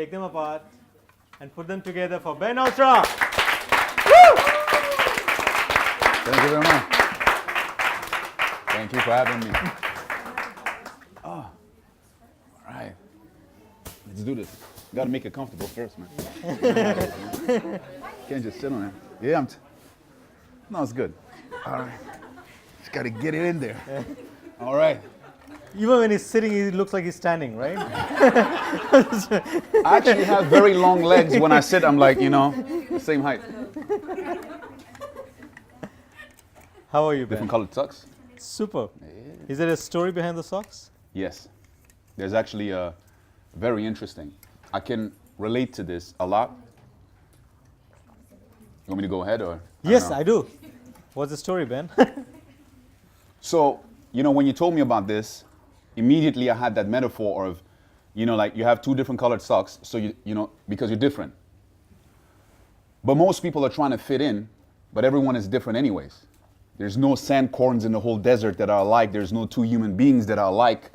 take them apart, and put them together for Ben Ouattara. Thank you very much. Thank you for having me. Oh, all right. Let's do this. Got to make it comfortable first, man. Can't just sit on it. Yeah, no, it's good. All right. Just got to get it in there. All right. Even when he's sitting, he looks like he's standing, right? I actually have very long legs. When I sit, I'm like, same height. How are you, Ben? Different colored socks. Super. Yeah. Is there a story behind the socks? Yes. There's actually a very interesting. I can relate to this a lot. You want me to go ahead or? Yes, I do. What's the story, Ben? So, when you told me about this, immediately I had that metaphor of, like you have two different colored socks, so because you're different. But most people are trying to fit in, but everyone is different anyways. There's no sandcorns in the whole desert that are alike. There's no two human beings that are alike,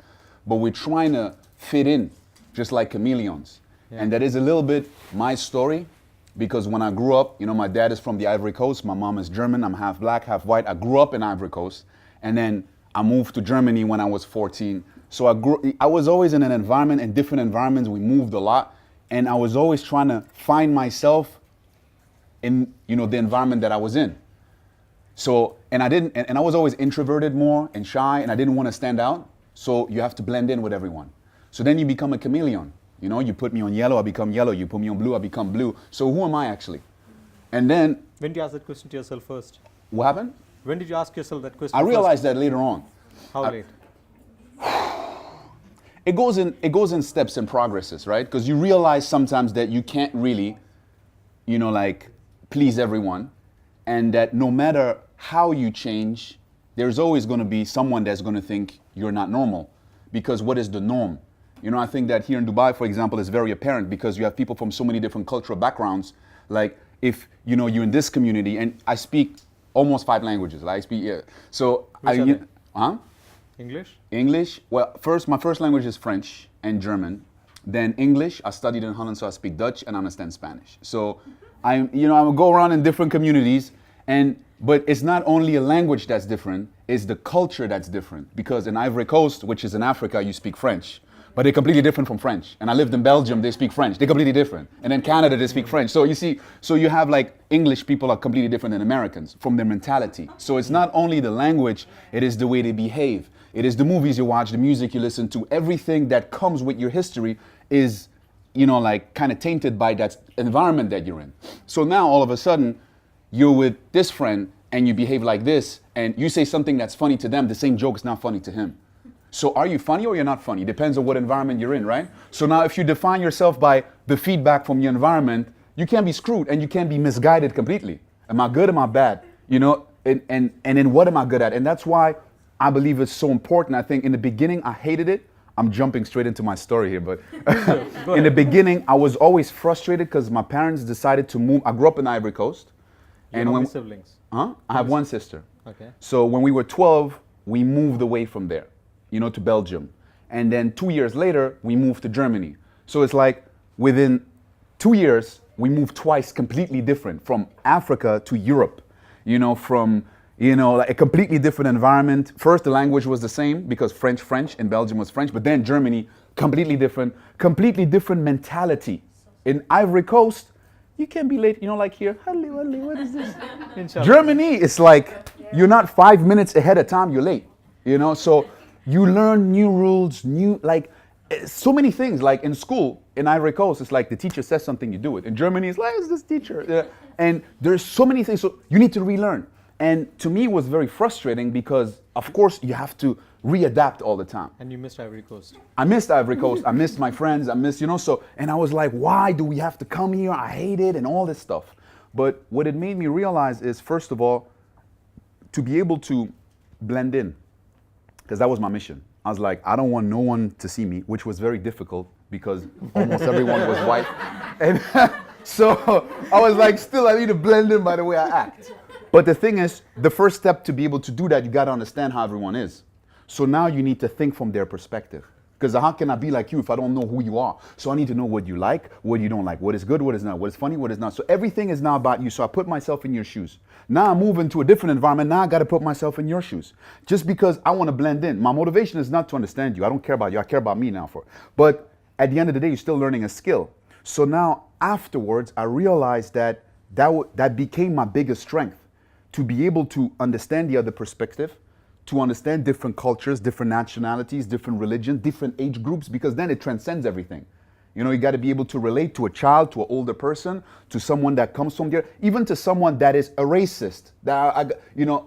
but we're trying to fit in, just like chameleons. Yeah. And that is a little bit my story, because when I grew up, my dad is from the Ivory Coast, my mom is German, I'm half black, half white. I grew up in Ivory Coast, and then I moved to Germany when I was 14. So I was always in different environments. We moved a lot, and I was always trying to find myself in, the environment that I was in. So, and I was always introverted more and shy, and I didn't want to stand out. So you have to blend in with everyone. So then you become a chameleon. You put me on yellow, I become yellow. You put me on blue, I become blue. So who am I actually? And then... When did you ask that question to yourself first? What happened? When did you ask yourself that question I realized that later on. How late? It goes in steps and progresses, right? Because you realize sometimes that you can't really, please everyone. And that no matter how you change, there's always going to be someone that's going to think you're not normal. Because what is the norm? I think that here in Dubai, for example, is very apparent because you have people from so many different cultural backgrounds. Like if, you're in this community, and I speak almost 5 languages. I speak, yeah. So, English? English. Well, my first language is French and German. Then English. I studied in Holland, so I speak Dutch and understand Spanish. So I go around in different communities, but it's not only a language that's different, it's the culture that's different. Because in Ivory Coast, which is in Africa, you speak French. But they're completely different from French. And I lived in Belgium, they speak French. They're completely different. And in Canada, they speak French. So you see, you have English people are completely different than Americans from their mentality. So it's not only the language, it is the way they behave. It is the movies you watch, the music you listen to, everything that comes with your history is, kind of tainted by that environment that you're in. So now all of a sudden, you're with this friend and you behave like this, and you say something that's funny to them, the same joke is not funny to him. So are you funny or you're not funny? Depends on what environment you're in, right? So now if you define yourself by the feedback from your environment, you can't be screwed and you can't be misguided completely. Am I good? Am I bad? And then what am I good at? And that's why I believe it's so important. I think in the beginning, I hated it. I'm jumping straight into my story here, but in the beginning, I was always frustrated because my parents decided to move. I grew up in Ivory Coast. How many siblings? I have one sister. Okay. So when we were 12, we moved away from there, to Belgium. And then 2 years later, we moved to Germany. So it's like within 2 years, we moved twice completely different from Africa to Europe, from, a completely different environment. First, the language was the same because French, and Belgium was French, but then Germany, completely different mentality. In Ivory Coast, you can be late, like here, what is this? Germany, it's like, you're not 5 minutes ahead of time, you're late, so you learn new rules, so many things. Like in school, in Ivory Coast, it's like the teacher says something, you do it. In Germany, it's like, it's this teacher. And there's so many things, so you need to relearn. And to me, it was very frustrating because, of course, you have to readapt all the time. And you missed Ivory Coast. I missed Ivory Coast. I missed my friends. I missed, and I was like, why do we have to come here? I hate it and all this stuff. But what it made me realize is, first of all, to be able to blend in, because that was my mission. I was like, I don't want no one to see me, which was very difficult because almost everyone was white. And so I was like, still, I need to blend in by the way I act. But the thing is, the first step to be able to do that, you got to understand how everyone is. So now you need to think from their perspective. Because how can I be like you if I don't know who you are? So I need to know what you like, what you don't like, what is good, what is not, what is funny, what is not. So everything is now about you. So I put myself in your shoes. Now I move into a different environment. Now I got to put myself in your shoes. Just because I want to blend in. My motivation is not to understand you. I don't care about you. I care about me now. But at the end of the day, you're still learning a skill. So now afterwards, I realized that that became my biggest strength. To be able to understand the other perspective, to understand different cultures, different nationalities, different religions, different age groups, because then it transcends everything. You know, you got to be able to relate to a child, to an older person, to someone that comes from there, even to someone that is a racist.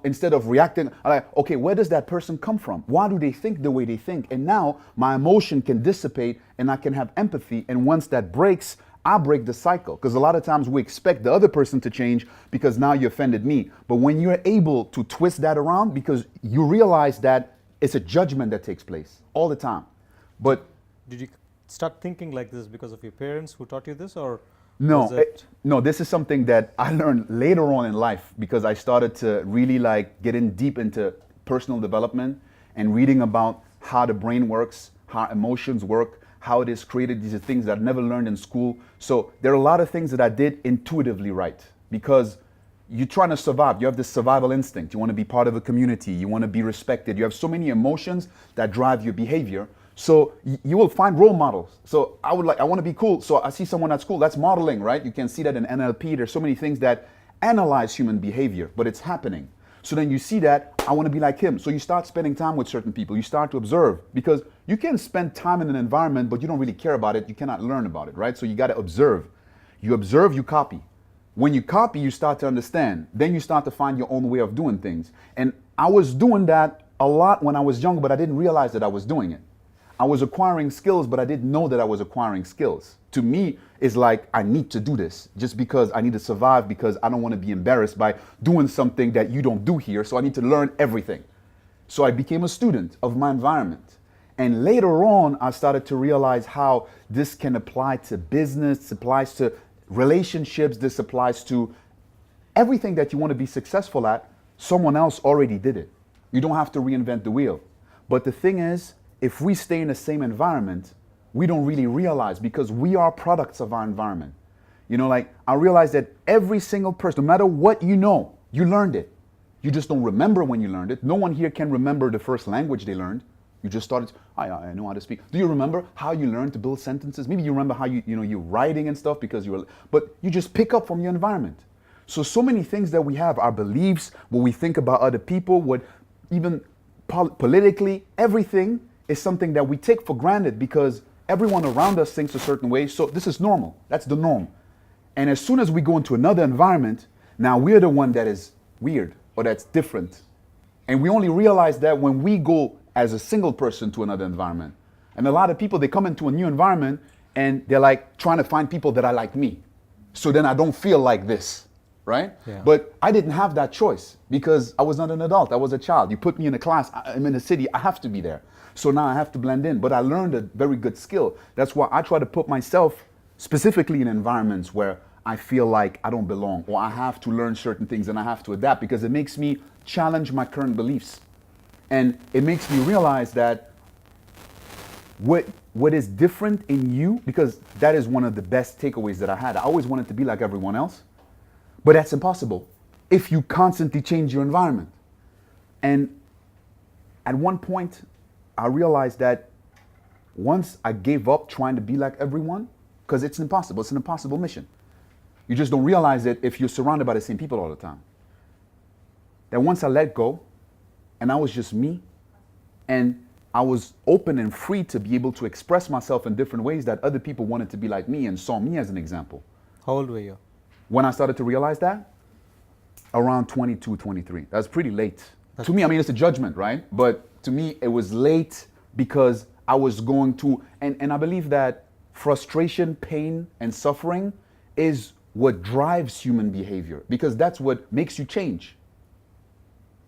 Instead of reacting, I'm like, okay, where does that person come from? Why do they think the way they think? And now my emotion can dissipate and I can have empathy. And once that breaks, I break the cycle. Because a lot of times we expect the other person to change because now you offended me. But when you're able to twist that around, because you realize that it's a judgment that takes place all the time. But did you start thinking like this because of your parents who taught you this, or no, this is something that I learned later on in life, because I started to really get in deep into personal development and reading about how the brain works, how emotions work, how it is created. These are things that I never learned in school. So there are a lot of things that I did intuitively right, because you're trying to survive. You have this survival instinct. You want to be part of a community. You want to be respected. You have so many emotions that drive your behavior. So you will find role models. So I want to be cool. So I see someone that's cool. That's modeling, right? You can see that in NLP. There's so many things that analyze human behavior, but it's happening. So then you see that, I want to be like him. So you start spending time with certain people. You start to observe, because you can spend time in an environment, but you don't really care about it. You cannot learn about it, right? So you got to observe. You observe, you copy. When you copy, you start to understand. Then you start to find your own way of doing things. And I was doing that a lot when I was younger, but I didn't realize that I was doing it. I was acquiring skills, but I didn't know that I was acquiring skills. To me, it's like, I need to do this just because I need to survive, because I don't want to be embarrassed by doing something that you don't do here. So I need to learn everything. So I became a student of my environment. And later on, I started to realize how this can apply to business, applies to relationships, this applies to everything that you want to be successful at. Someone else already did it. You don't have to reinvent the wheel. But the thing is, if we stay in the same environment, we don't really realize, because we are products of our environment. I realized that every single person, no matter what you know, you learned it. You just don't remember when you learned it. No one here can remember the first language they learned. You just started, I know how to speak. Do you remember how you learned to build sentences? Maybe you remember how you're writing and stuff but you just pick up from your environment. So many things that we have, our beliefs, what we think about other people, what even politically, everything is something that we take for granted, because everyone around us thinks a certain way. So this is normal. That's the norm. And as soon as we go into another environment, now we're the one that is weird or that's different. And we only realize that when we go as a single person to another environment. And a lot of people, they come into a new environment and they're like trying to find people that are like me. So then I don't feel like this, right? Yeah. But I didn't have that choice, because I was not an adult. I was a child. You put me in a class, I'm in a city, I have to be there. So now I have to blend in. But I learned a very good skill. That's why I try to put myself specifically in environments where I feel like I don't belong, or I have to learn certain things and I have to adapt, because it makes me challenge my current beliefs. And it makes me realize that what is different in you, because that is one of the best takeaways that I had. I always wanted to be like everyone else, but that's impossible if you constantly change your environment. And at one point, I realized that once I gave up trying to be like everyone, because it's impossible, it's an impossible mission. You just don't realize it if you're surrounded by the same people all the time. That once I let go, and I was just me, and I was open and free to be able to express myself in different ways, that other people wanted to be like me and saw me as an example. How old were you? When I started to realize that, around 22, 23. That's pretty late. To me, I mean, it's a judgment, right? But to me, it was late, because I was going to, and I believe that frustration, pain, and suffering is what drives human behavior, because that's what makes you change.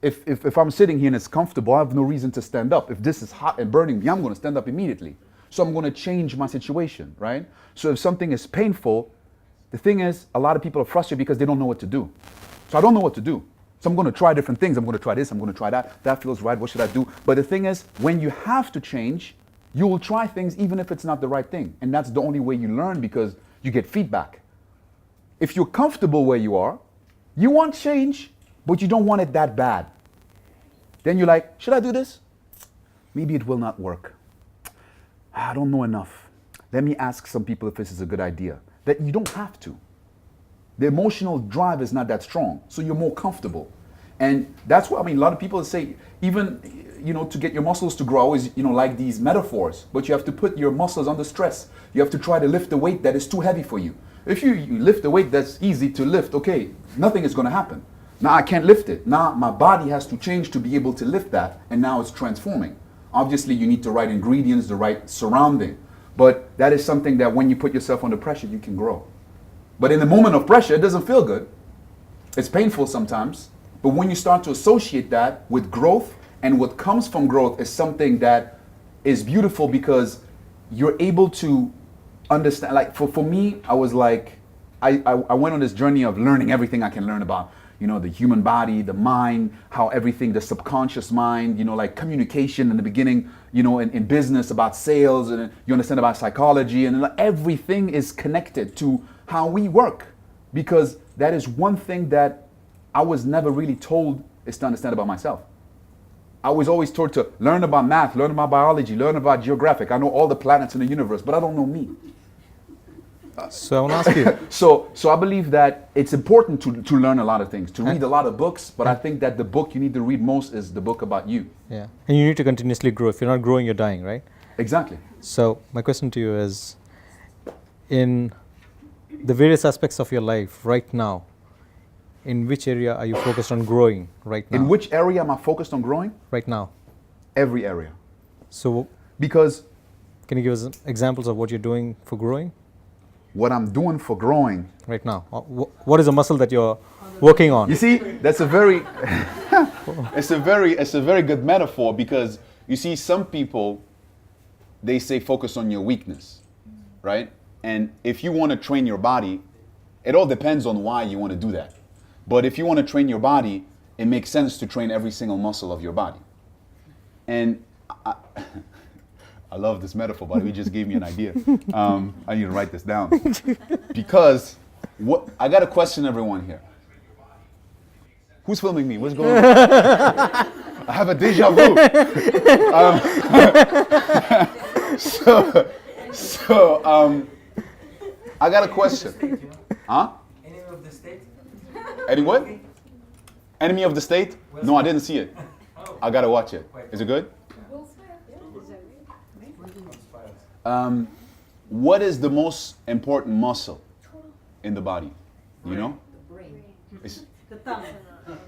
If I'm sitting here and it's comfortable, I have no reason to stand up. If this is hot and burning me, I'm going to stand up immediately. So I'm going to change my situation, right? So if something is painful, the thing is, a lot of people are frustrated because they don't know what to do. So I don't know what to do. So I'm going to try different things. I'm going to try this, I'm going to try that. That feels right, what should I do? But the thing is, when you have to change, You will try things even if it's not the right thing. And that's the only way you learn, because you get feedback. If you're comfortable where you are, you want change, but you don't want it that bad. Then you're like, should I do this? Maybe it will not work. I don't know enough. Let me ask some people if this is a good idea. That you don't have to. The emotional drive is not that strong, so you're more comfortable. And that's what, I mean, a lot of people say, even, to get your muscles to grow, I always, like these metaphors, but you have to put your muscles under stress. You have to try to lift the weight that is too heavy for you. If you lift the weight that's easy to lift, okay, nothing is going to happen. Now I can't lift it. Now my body has to change to be able to lift that, and now it's transforming. Obviously, you need the right ingredients, the right surrounding. But that is something that when you put yourself under pressure, you can grow. But in the moment of pressure, it doesn't feel good. It's painful sometimes. But when you start to associate that with growth, and what comes from growth is something that is beautiful, because you're able to understand. Like for me, I was like, I went on this journey of learning everything I can learn about, the human body, the mind, how everything, the subconscious mind, like communication in the beginning, in business, about sales, and you understand about psychology, and everything is connected to how we work, because that is one thing that I was never really told is to understand about myself. I was always told to learn about math, learn about biology, learn about geographic. I know all the planets in the universe, but I don't know me. So I want to ask you. So I believe that it's important to learn a lot of things, to read a lot of books, but I think that the book you need to read most is the book about you. Yeah. And you need to continuously grow. If you're not growing, you're dying, right? Exactly. So my question to you is, in the various aspects of your life right now, in which area are you focused on growing right now? In which area am I focused on growing? Right now. Every area. So because can you give us examples of what you're doing for growing? What I'm doing for growing right now. What is a muscle that you're working on? You see, that's a very it's a very good metaphor, because you see, some people, they say focus on your weakness, right? And if you want to train your body, it all depends on why you want to do that. But if you want to train your body, it makes sense to train every single muscle of your body. And I love this metaphor, but he just gave me an idea. I need to write this down. Because I got to question everyone here. Who's filming me? What's going on? I have a deja vu. I got a question. Huh? Enemy of the state? Any what? Enemy of the state? No, I didn't see it. I got to watch it. Is it good? What is the most important muscle in the body? You know? The brain. The tongue.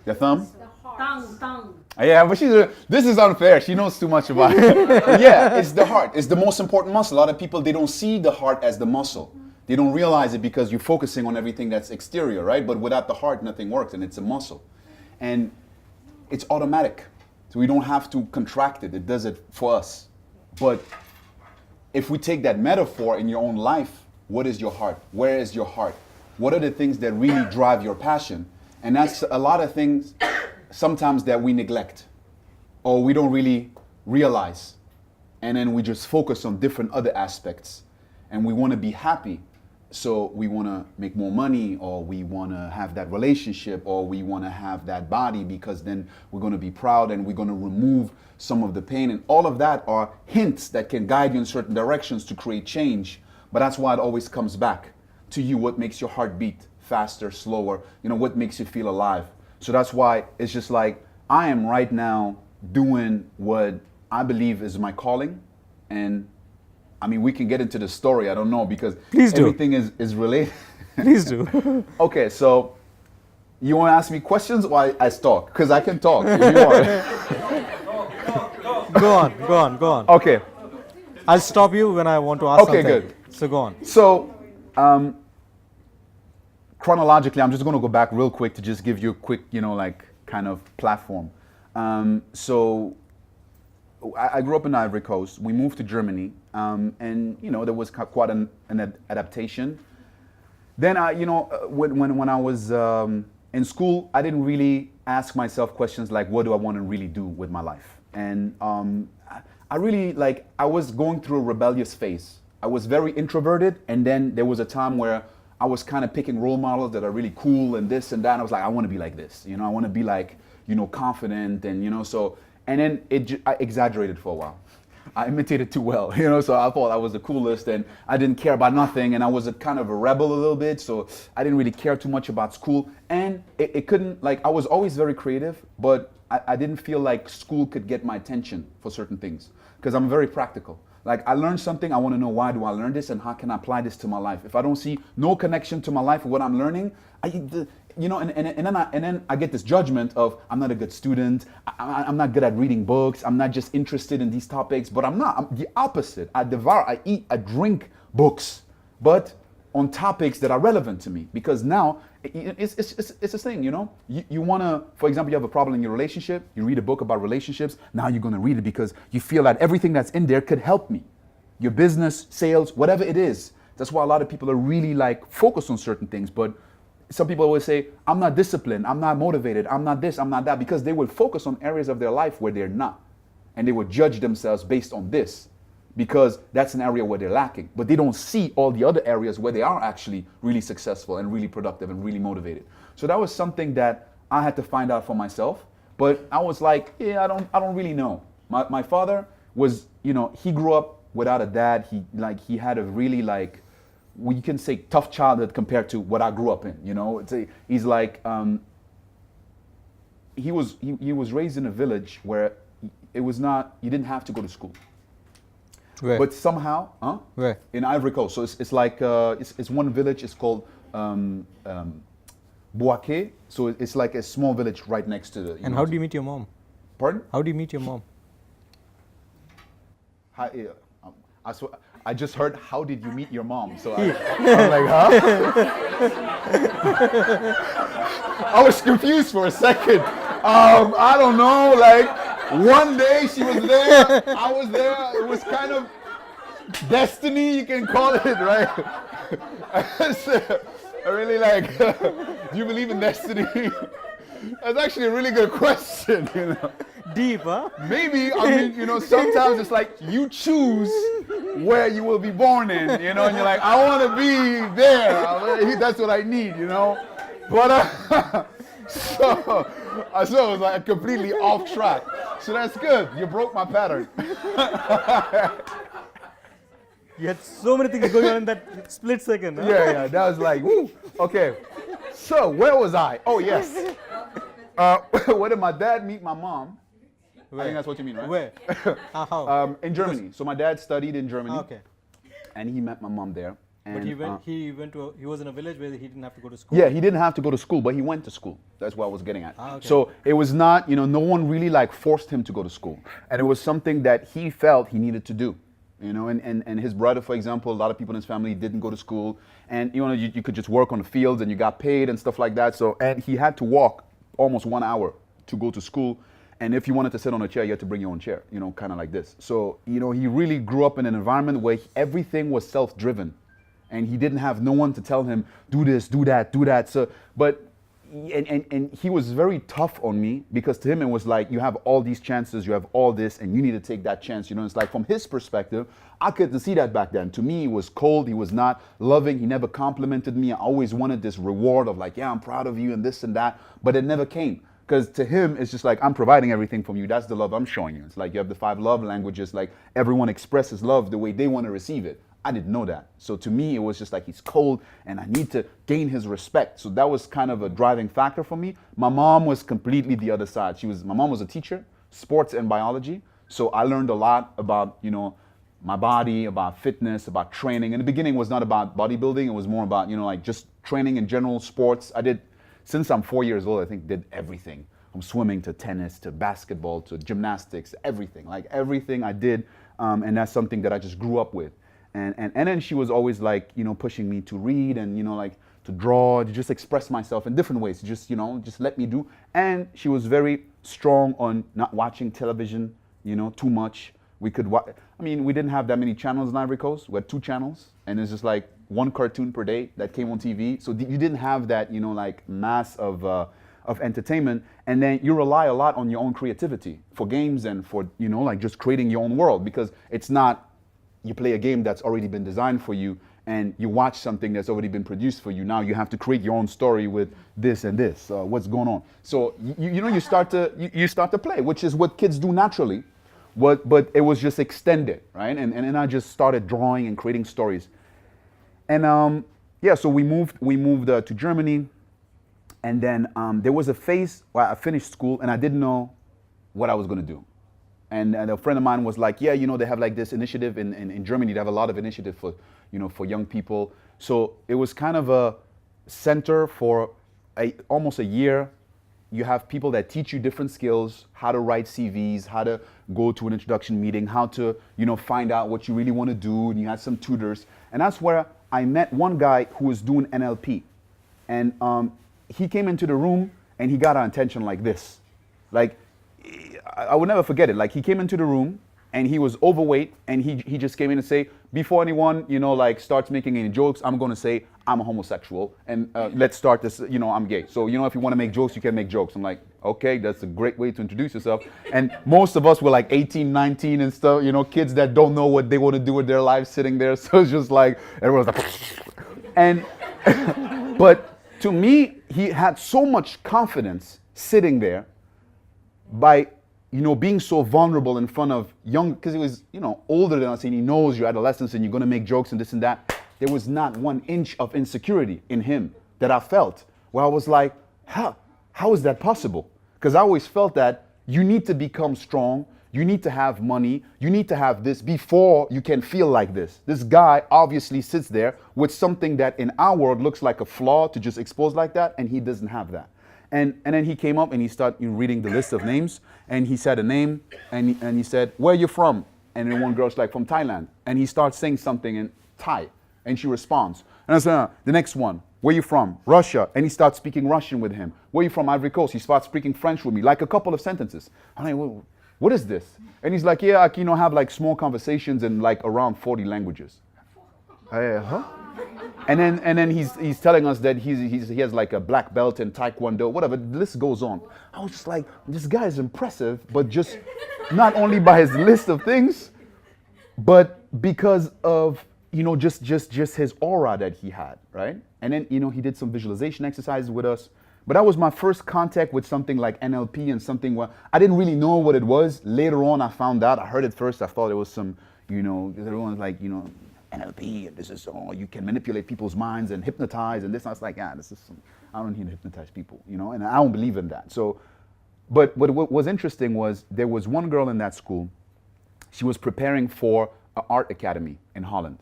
The thumb? Tongue. Yeah, but this is unfair. She knows too much about it. Yeah, it's the heart. It's the most important muscle. A lot of people, they don't see the heart as the muscle. They don't realize it because you're focusing on everything that's exterior, right? But without the heart, nothing works, and it's a muscle. And it's automatic. So we don't have to contract it. It does it for us. But if we take that metaphor in your own life, what is your heart? Where is your heart? What are the things that really drive your passion? And that's a lot of things sometimes that we neglect or we don't really realize. And then we just focus on different other aspects. And we want to be happy. So we want to make more money, or we want to have that relationship, or we want to have that body, because then we're going to be proud and we're going to remove some of the pain. And all of that are hints that can guide you in certain directions to create change. But that's why it always comes back to you. What makes your heart beat faster, slower? What makes you feel alive? So that's why it's just like, I am right now doing what I believe is my calling. And I mean, we can get into the story. I don't know, because everything is related. Please do. Okay, so you want to ask me questions or I talk? Because I can talk if you want. Go on. Okay. I'll stop you when I want to ask something. Okay, good. So go on. So, chronologically, I'm just going to go back real quick to just give you a quick, kind of platform. So, I grew up in Ivory Coast. We moved to Germany, and there was quite an adaptation. Then, when I was in school, I didn't really ask myself questions like, what do I want to really do with my life? And I really like, I was going through a rebellious phase. I was very introverted, and then there was a time where I was kind of picking role models that are really cool and this and that. And I was like, I want to be like this, I want to be like, confident and, so, and then I exaggerated for a while. I imitated too well, so I thought I was the coolest and I didn't care about nothing, and I was a kind of a rebel a little bit, so I didn't really care too much about school, and it couldn't, like, I was always very creative, but I didn't feel like school could get my attention for certain things, because I'm very practical. Like, I learned something, I want to know why do I learn this and how can I apply this to my life. If I don't see no connection to my life with what I'm learning, and then I get this judgment of I'm not a good student, I'm not good at reading books, I'm not just interested in these topics, but I'm the opposite. I devour, I eat, I drink books, but on topics that are relevant to me, because now it's a thing, you want to, for example, you have a problem in your relationship, you read a book about relationships, now you're going to read it because you feel that everything that's in there could help me. Your business, sales, whatever it is. That's why a lot of people are really like focused on certain things, but some people always say, I'm not disciplined, I'm not motivated, I'm not this, I'm not that, because they will focus on areas of their life where they're not. And they will judge themselves based on this, because that's an area where they're lacking. But they don't see all the other areas where they are actually really successful and really productive and really motivated. So that was something that I had to find out for myself. But I was like, yeah, I don't really know. My father was, he grew up without a dad. He had a really like, well, you can say tough childhood compared to what I grew up in. He's like, he was raised in a village where it was not, you didn't have to go to school. Where? But somehow, Where? In Ivory Coast. So it's like, it's one village, it's called Bouaké. So it's like a small village right next to the. And how do you meet your mom? Pardon? How do you meet your mom? I just heard, how did you meet your mom? So I was like, huh? I was confused for a second. I don't know, like, one day she was there, I was there, it was kind of destiny, you can call it, right? I really like, do you believe in destiny? That's actually a really good question, Deep, huh? Maybe, sometimes it's like you choose where you will be born in, and you're like, I want to be there. That's what I need, But, so it was like completely off track. So that's good. You broke my pattern. You had so many things going on in that split second. Huh? Yeah, that was like, woo. Okay. So where was I? Oh, yes. Where did my dad meet my mom? Where? I think that's what you mean, right? Where? How? In Germany. So my dad studied in Germany. Okay. And he met my mom there. And, But he was in a village where he didn't have to go to school. Yeah, he didn't have to go to school, but he went to school. That's what I was getting at. Okay. So it was not, no one really like forced him to go to school. And it was something that he felt he needed to do. And his brother, for example, a lot of people in his family didn't go to school. And, you could just work on the fields and you got paid and stuff like that. So, and he had to walk almost 1 hour to go to school. And if you wanted to sit on a chair, you had to bring your own chair, kind of like this. So, he really grew up in an environment where everything was self-driven. And he didn't have no one to tell him, do this, do that, do that. So, but, and he was very tough on me, because to him it was like, you have all these chances, you have all this, and you need to take that chance. It's like, from his perspective, I couldn't see that back then. To me, he was cold, he was not loving, he never complimented me. I always wanted this reward of like, yeah, I'm proud of you and this and that, but it never came. Because to him, it's just like, I'm providing everything from you. That's the love I'm showing you. It's like you have the 5 love languages, like everyone expresses love the way they want to receive it. I didn't know that. So to me, it was just like, he's cold and I need to gain his respect. So that was kind of a driving factor for me. My mom was completely the other side. My mom was a teacher, sports and biology. So I learned a lot about, my body, about fitness, about training. In the beginning, it was not about bodybuilding. It was more about, like just training in general, sports. I did, since I'm 4 years old, I think did everything. From swimming to tennis to basketball to gymnastics, everything. Like everything I did. And that's something that I just grew up with. And then she was always like, pushing me to read and, like to draw, to just express myself in different ways. Just, just let me do. And she was very strong on not watching television, too much. We could watch, we didn't have that many channels in Ivory Coast. We had 2 channels. And it's just like 1 cartoon per day that came on TV. So you didn't have that, like mass of of entertainment, and then you rely a lot on your own creativity for games and for, you know, like just creating your own world, because it's not, you play a game that's already been designed for you and you watch something that's already been produced for you. Now you have to create your own story with this and this, what's going on. So you start to play, which is what kids do naturally, but it was just extended, right? And then I just started drawing and creating stories. And yeah, so we moved to Germany, and then there was a phase where I finished school and I didn't know what I was going to do. And a friend of mine was like, yeah, you know, they have like this initiative in Germany. They have a lot of initiative for, you know, for young people. So it was kind of a center for almost a year. You have people that teach you different skills, how to write CVs, how to go to an introduction meeting, how to, you know, find out what you really want to do. And you had some tutors. And that's where I met one guy who was doing NLP. And he came into the room and he got our attention like this. Like, I would never forget it. Like, he came into the room and he was overweight, and he just came in and say, before anyone, you know, like starts making any jokes, I'm going to say I'm a homosexual, and let's start this, you know, I'm gay. So, you know, if you want to make jokes, you can make jokes. I'm like, okay, that's a great way to introduce yourself. And most of us were like 18, 19 and stuff, you know, kids that don't know what they want to do with their lives sitting there. So it's just like, everyone's like, and, but to me, he had so much confidence sitting there by, you know, being so vulnerable in front of young, because he was, you know, older than us, and he knows your adolescence and you're going to make jokes and this and that. There was not 1 inch of insecurity in him that I felt, where I was like, how is that possible? Because I always felt that you need to become strong, you need to have money, you need to have this before you can feel like this. This guy obviously sits there with something that in our world looks like a flaw to just expose like that, and he doesn't have that. And then he came up and he started reading the list of names, and he said a name, and he said, where are you from? And then one girl's like, from Thailand. And he starts saying something in Thai, and she responds. And I said, the next one, where are you from? Russia. And he starts speaking Russian with him. Where are you from? Ivory Coast. He starts speaking French with me, like a couple of sentences. I'm like, well, what is this? And he's like, yeah, I you know, have like small conversations in like around 40 languages. Huh? And then he's telling us that he has like a black belt in Taekwondo, whatever. The list goes on. I was just like, this guy is impressive, but just not only by his list of things, but because of, you know, just his aura that he had, right? And then, you know, he did some visualization exercises with us. But that was my first contact with something like NLP, and something where I didn't really know what it was. Later on, I found out. I heard it first. I thought it was some, you know, everyone's like, you know, NLP, and this is, oh, you can manipulate people's minds and hypnotize and this. I was like, this is I don't need to hypnotize people, you know, and I don't believe in that. So, but what was interesting was there was one girl in that school. She was preparing for an art academy in Holland,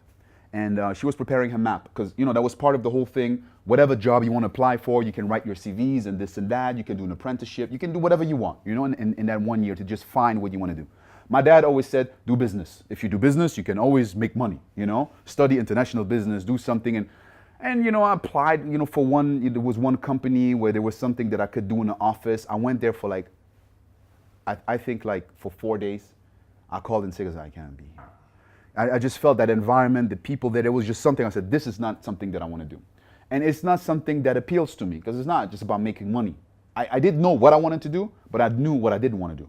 and she was preparing her map, because, you know, that was part of the whole thing. Whatever job you want to apply for, you can write your CVs and this and that. You can do an apprenticeship. You can do whatever you want, you know, in that 1 year to just find what you want to do. My dad always said, do business. If you do business, you can always make money, you know. Study international business, do something. And you know, I applied, you know, for one, there was one company where there was something that I could do in the office. I went there for like, I think like for 4 days. I called and said, I can't be here. I just felt that environment, the people there, it was just something. I said, this is not something that I want to do. And it's not something that appeals to me, because it's not just about making money. I didn't know what I wanted to do, but I knew what I didn't want to do.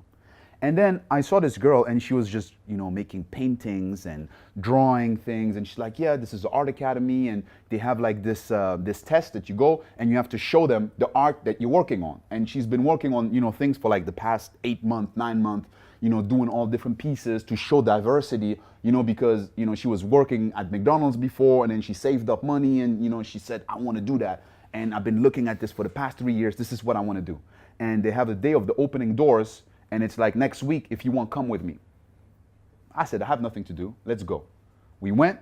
And then I saw this girl, and she was just, you know, making paintings and drawing things. And she's like, yeah, this is the art academy, and they have like this this test that you go, and you have to show them the art that you're working on. And she's been working on, you know, things for like the past 8 months, 9 months, you know, doing all different pieces to show diversity, you know, because, you know, she was working at McDonald's before, and then she saved up money, and, you know, she said, I want to do that. And I've been looking at this for the past 3 years. This is what I want to do. And they have a day of the opening doors. And it's like, next week, if you want, come with me. I said, I have nothing to do. Let's go. We went.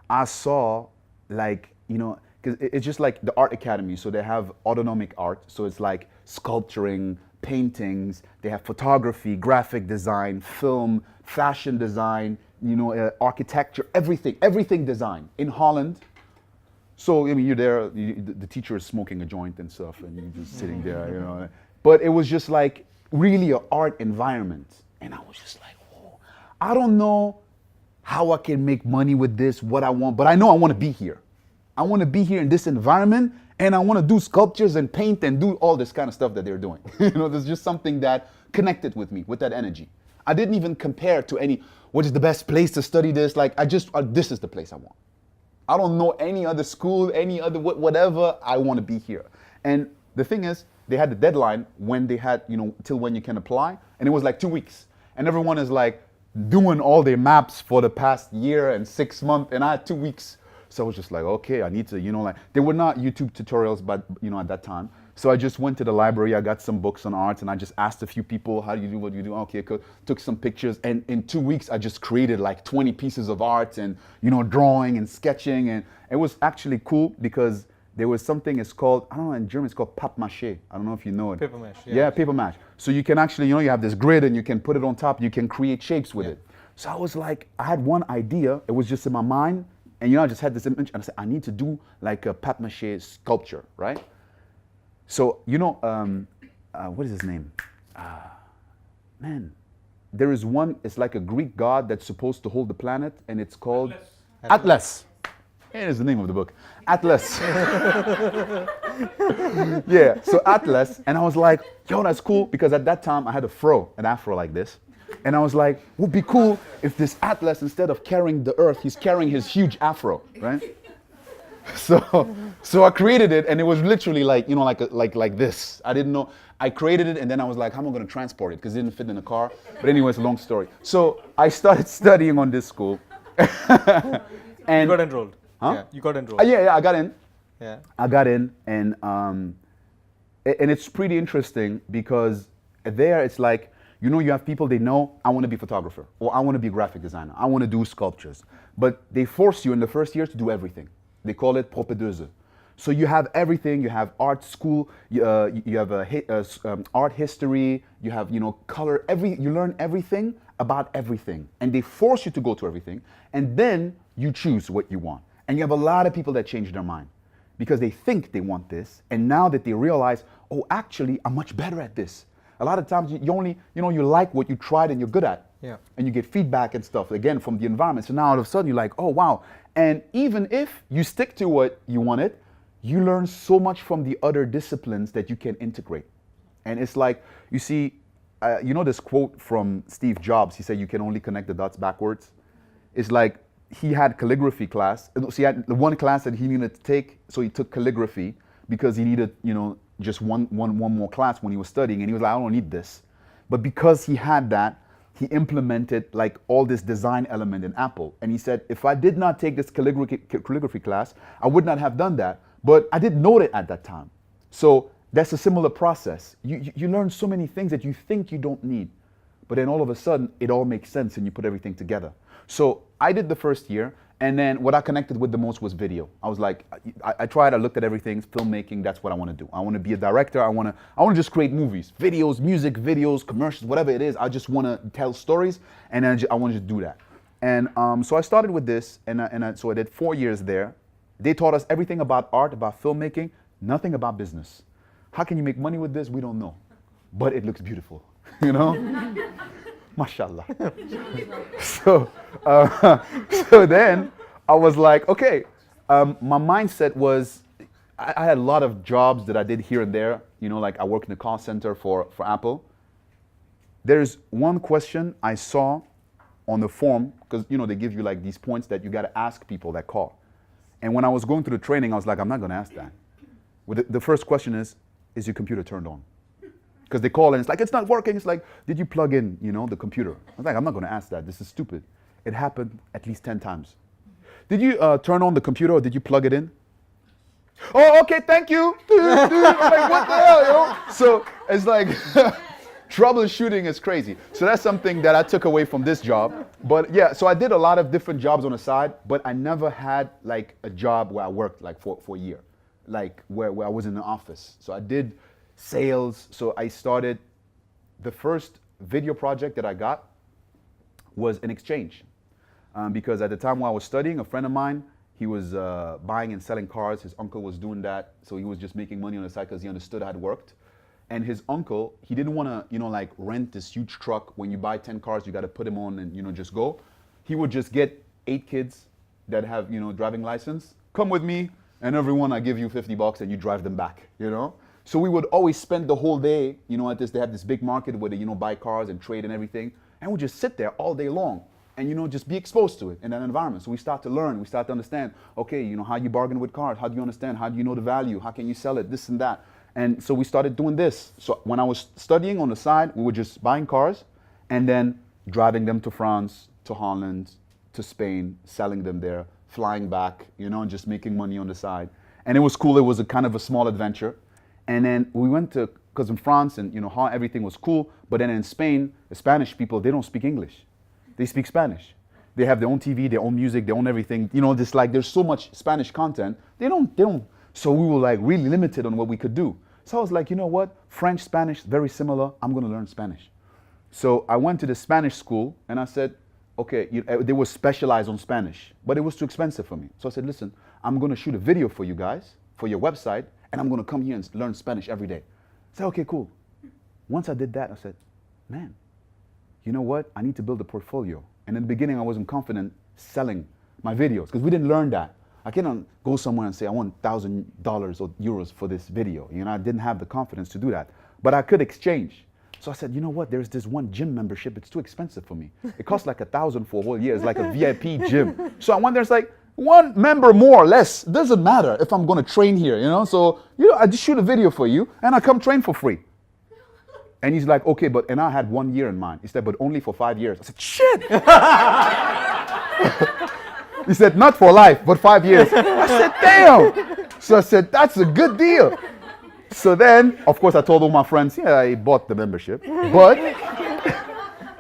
I saw, like, you know, because it's just like the art academy. So they have autonomic art. So it's like sculpturing, paintings. They have photography, graphic design, film, fashion design, you know, architecture, everything design in Holland. So, I mean, you're there, the teacher is smoking a joint and stuff, and you're just sitting there, you know. But it was just like really an art environment. And I was just like, whoa, I don't know how I can make money with this, what I want, but I know I want to be here. I want to be here in this environment, and I want to do sculptures and paint and do all this kind of stuff that they're doing. There's just something that connected with me, with that energy. I didn't even compare to what is the best place to study this? Like, this is the place I want. I don't know any other school, any other whatever. I want to be here. And the thing is, they had the deadline when they had, till when you can apply, and it was like 2 weeks. And everyone is like doing all their maps for the past year and 6 months, and I had 2 weeks. So I was just like, okay, I need to, there were not YouTube tutorials, but, at that time. So I just went to the library, I got some books on art, and I just asked a few people, how do you do, what do you do? Okay, cool. Took some pictures, and in 2 weeks, I just created like 20 pieces of art and, drawing and sketching, and it was actually cool because there was something, it's called, I don't know, in German it's called papier-mâché. I don't know if you know it. Paper mache. Yeah, paper mache. So you can actually, you have this grid and you can put it on top, you can create shapes with it. So I was like, I had one idea, it was just in my mind, and I just had this image, and I said, I need to do like a papier-mâché sculpture, right? So, what is his name? Man, there is one, it's like a Greek god that's supposed to hold the planet, and it's called Atlas. It is the name of the book. Atlas. Yeah, so Atlas, and I was like, yo, that's cool, because at that time I had an afro like this. And I was like, would be cool if this Atlas, instead of carrying the earth, he's carrying his huge afro, right? So I created it, and it was literally like, like this. I didn't know. I created it, and then I was like, how am I going to transport it? Because it didn't fit in the car. But anyway, it's a long story. So I started studying on this school. And You got enrolled. Huh? Yeah, you got enrolled. Yeah, I got in. Yeah. I got in, and it's pretty interesting because there it's like, you have people, they know, I want to be a photographer, or I want to be a graphic designer, I want to do sculptures. But they force you in the first year to do everything. They call it propédeuse. So you have everything, you have art school, you have art history, you have, color, you learn everything about everything. And they force you to go to everything, and then you choose what you want. And you have a lot of people that change their mind because they think they want this, and now that they realize, oh, actually, I'm much better at this. A lot of times you only, you like what you tried and you're good at. Yeah. And you get feedback and stuff, again, from the environment. So now all of a sudden you're like, oh, wow. And even if you stick to what you wanted, you learn so much from the other disciplines that you can integrate. And it's like, you see, this quote from Steve Jobs, he said, you can only connect the dots backwards. It's like, he had calligraphy class. So he had the one class that he needed to take, so he took calligraphy because he needed, just one more class when he was studying, and he was like, I don't need this. But because he had that, he implemented like all this design element in Apple. And he said, if I did not take this calligraphy class, I would not have done that. But I didn't know it at that time. So that's a similar process. You learn so many things that you think you don't need. But then all of a sudden, it all makes sense and you put everything together. So I did the first year, and then what I connected with the most was video. I was like, I tried, I looked at everything, filmmaking, that's what I want to do. I want to be a director, I want to just create movies, videos, music videos, commercials, whatever it is. I just want to tell stories, and then I want to just do that. And so I started with this, so I did 4 years there. They taught us everything about art, about filmmaking, nothing about business. How can you make money with this? We don't know. But it looks beautiful, Mashallah. So then I was like, okay, my mindset was, I had a lot of jobs that I did here and there, like I worked in the call center for Apple. There's one question I saw on the form, because they give you like these points that you got to ask people that call. And when I was going through the training, I was like, I'm not going to ask that. Well, the first question is your computer turned on? Because they call and it's like, it's not working. It's like, did you plug in, the computer? I was like, I'm not going to ask that. This is stupid. It happened at least 10 times. Did you turn on the computer or did you plug it in? Oh, okay, thank you. Like, what the hell, So it's like, troubleshooting is crazy. So that's something that I took away from this job. But yeah, so I did a lot of different jobs on the side, but I never had like a job where I worked like for a year, like where I was in the office. So I did sales. So I started, the first video project that I got was an exchange. Because at the time when I was studying, a friend of mine, he was buying and selling cars. His uncle was doing that. So he was just making money on the side because he understood how it worked. And his uncle, he didn't want to, like rent this huge truck. When you buy 10 cars, you got to put them on and, just go. He would just get 8 kids that have, driving license. Come with me. and everyone I give you $50 and you drive them back, you know? So we would always spend the whole day, you know, at this, they have this big market where they, you know, buy cars and trade and everything. And we just sit there all day long and, you know, just be exposed to it in that environment. So we start to learn, we start to understand, okay, you know, how you bargain with cars, how do you understand, how do you know the value, how can you sell it, this and that. And so we started doing this. So when I was studying on the side, we were just buying cars and then driving them to France, to Holland, to Spain, selling them there, flying back, you know, and just making money on the side. And it was cool. It was a kind of a small adventure. And then we went to, because in France and, you know, how everything was cool. But then in Spain, the Spanish people, they don't speak English. They speak Spanish. They have their own TV, their own music, their own everything. You know, just like there's so much Spanish content. They don't. So we were like really limited on what we could do. So I was like, you know what? French, Spanish, very similar. I'm going to learn Spanish. So I went to the Spanish school and I said, okay, they were specialized on Spanish, but it was too expensive for me. So I said, listen, I'm going to shoot a video for you guys, for your website, and I'm going to come here and learn Spanish every day. I said, okay, cool. Once I did that, I said, man, you know what? I need to build a portfolio. And in the beginning, I wasn't confident selling my videos because we didn't learn that. I cannot go somewhere and say, I want $1,000 or euros for this video. You know, I didn't have the confidence to do that, but I could exchange. So I said, you know what? There's this one gym membership. It's too expensive for me. It costs like $1,000 for a whole year. It's like a VIP gym. So I went there. It's like one member more or less. It doesn't matter if I'm going to train here, you know? So, you know, I just shoot a video for you and I come train for free. And he's like, okay, but, and I had 1 year in mind. He said, but only for 5 years. I said, shit. He said, not for life, but 5 years. I said, damn. So I said, that's a good deal. So then, of course, I told all my friends, yeah, I bought the membership. But,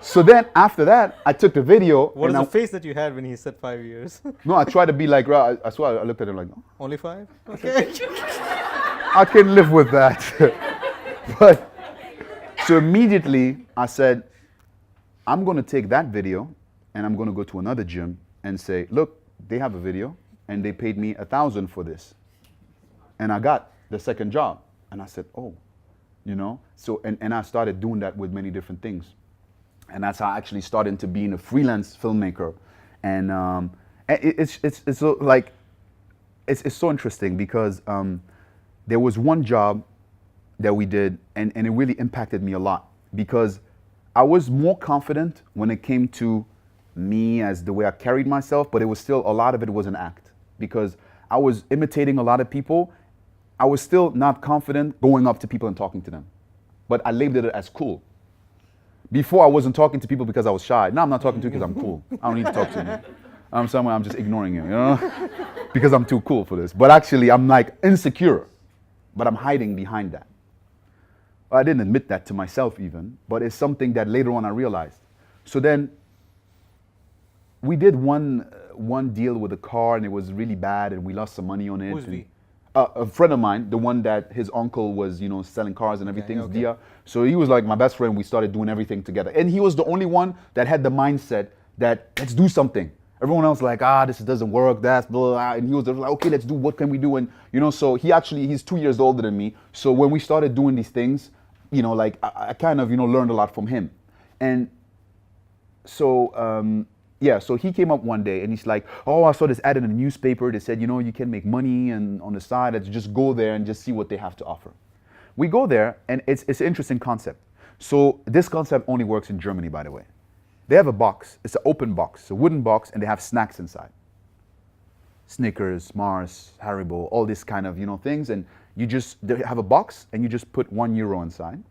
so then after that, I took the video. What is the face that you had when he said 5 years? No, I tried to be like, I swear, I looked at him like, oh. Only 5? Okay. I can live with that. But, so immediately I said, I'm going to take that video and I'm going to go to another gym and say, look, they have a video and they paid me $1,000 for this. And I got the second job. And I said, oh, you know, so, and I started doing that with many different things. And that's how I actually started to being a freelance filmmaker. And it's so like, it's so interesting because there was one job that we did and it really impacted me a lot because I was more confident when it came to me as the way I carried myself, but it was still, a lot of it was an act because I was imitating a lot of people. I was still not confident going up to people and talking to them, but I labeled it as cool. Before I wasn't talking to people because I was shy. Now I'm not talking to you because I'm cool. I don't need to talk to you. I'm somewhere, I'm just ignoring you, you know, because I'm too cool for this. But actually I'm like insecure, but I'm hiding behind that. I didn't admit that to myself even, but it's something that later on I realized. So then we did one deal with a car and it was really bad and we lost some money on it. Who's we? A friend of mine, the one that his uncle was, you know, selling cars and everything, Okay. Dia. So he was like my best friend. We started doing everything together. And he was the only one that had the mindset that let's do something. Everyone else like, this doesn't work, that's blah, blah. And he was like, okay, let's do, what can we do? And, you know, so he's 2 years older than me. So when we started doing these things, you know, like I kind of, you know, learned a lot from him. And so, yeah, so he came up one day and he's like, oh, I saw this ad in the newspaper that said, you know, you can make money and on the side, let's just go there and just see what they have to offer. We go there and it's an interesting concept. So this concept only works in Germany, by the way. They have a box, it's an open box, it's a wooden box, and they have snacks inside. Snickers, Mars, Haribo, all this kind of, you know, things. And they have a box and you just put €1 inside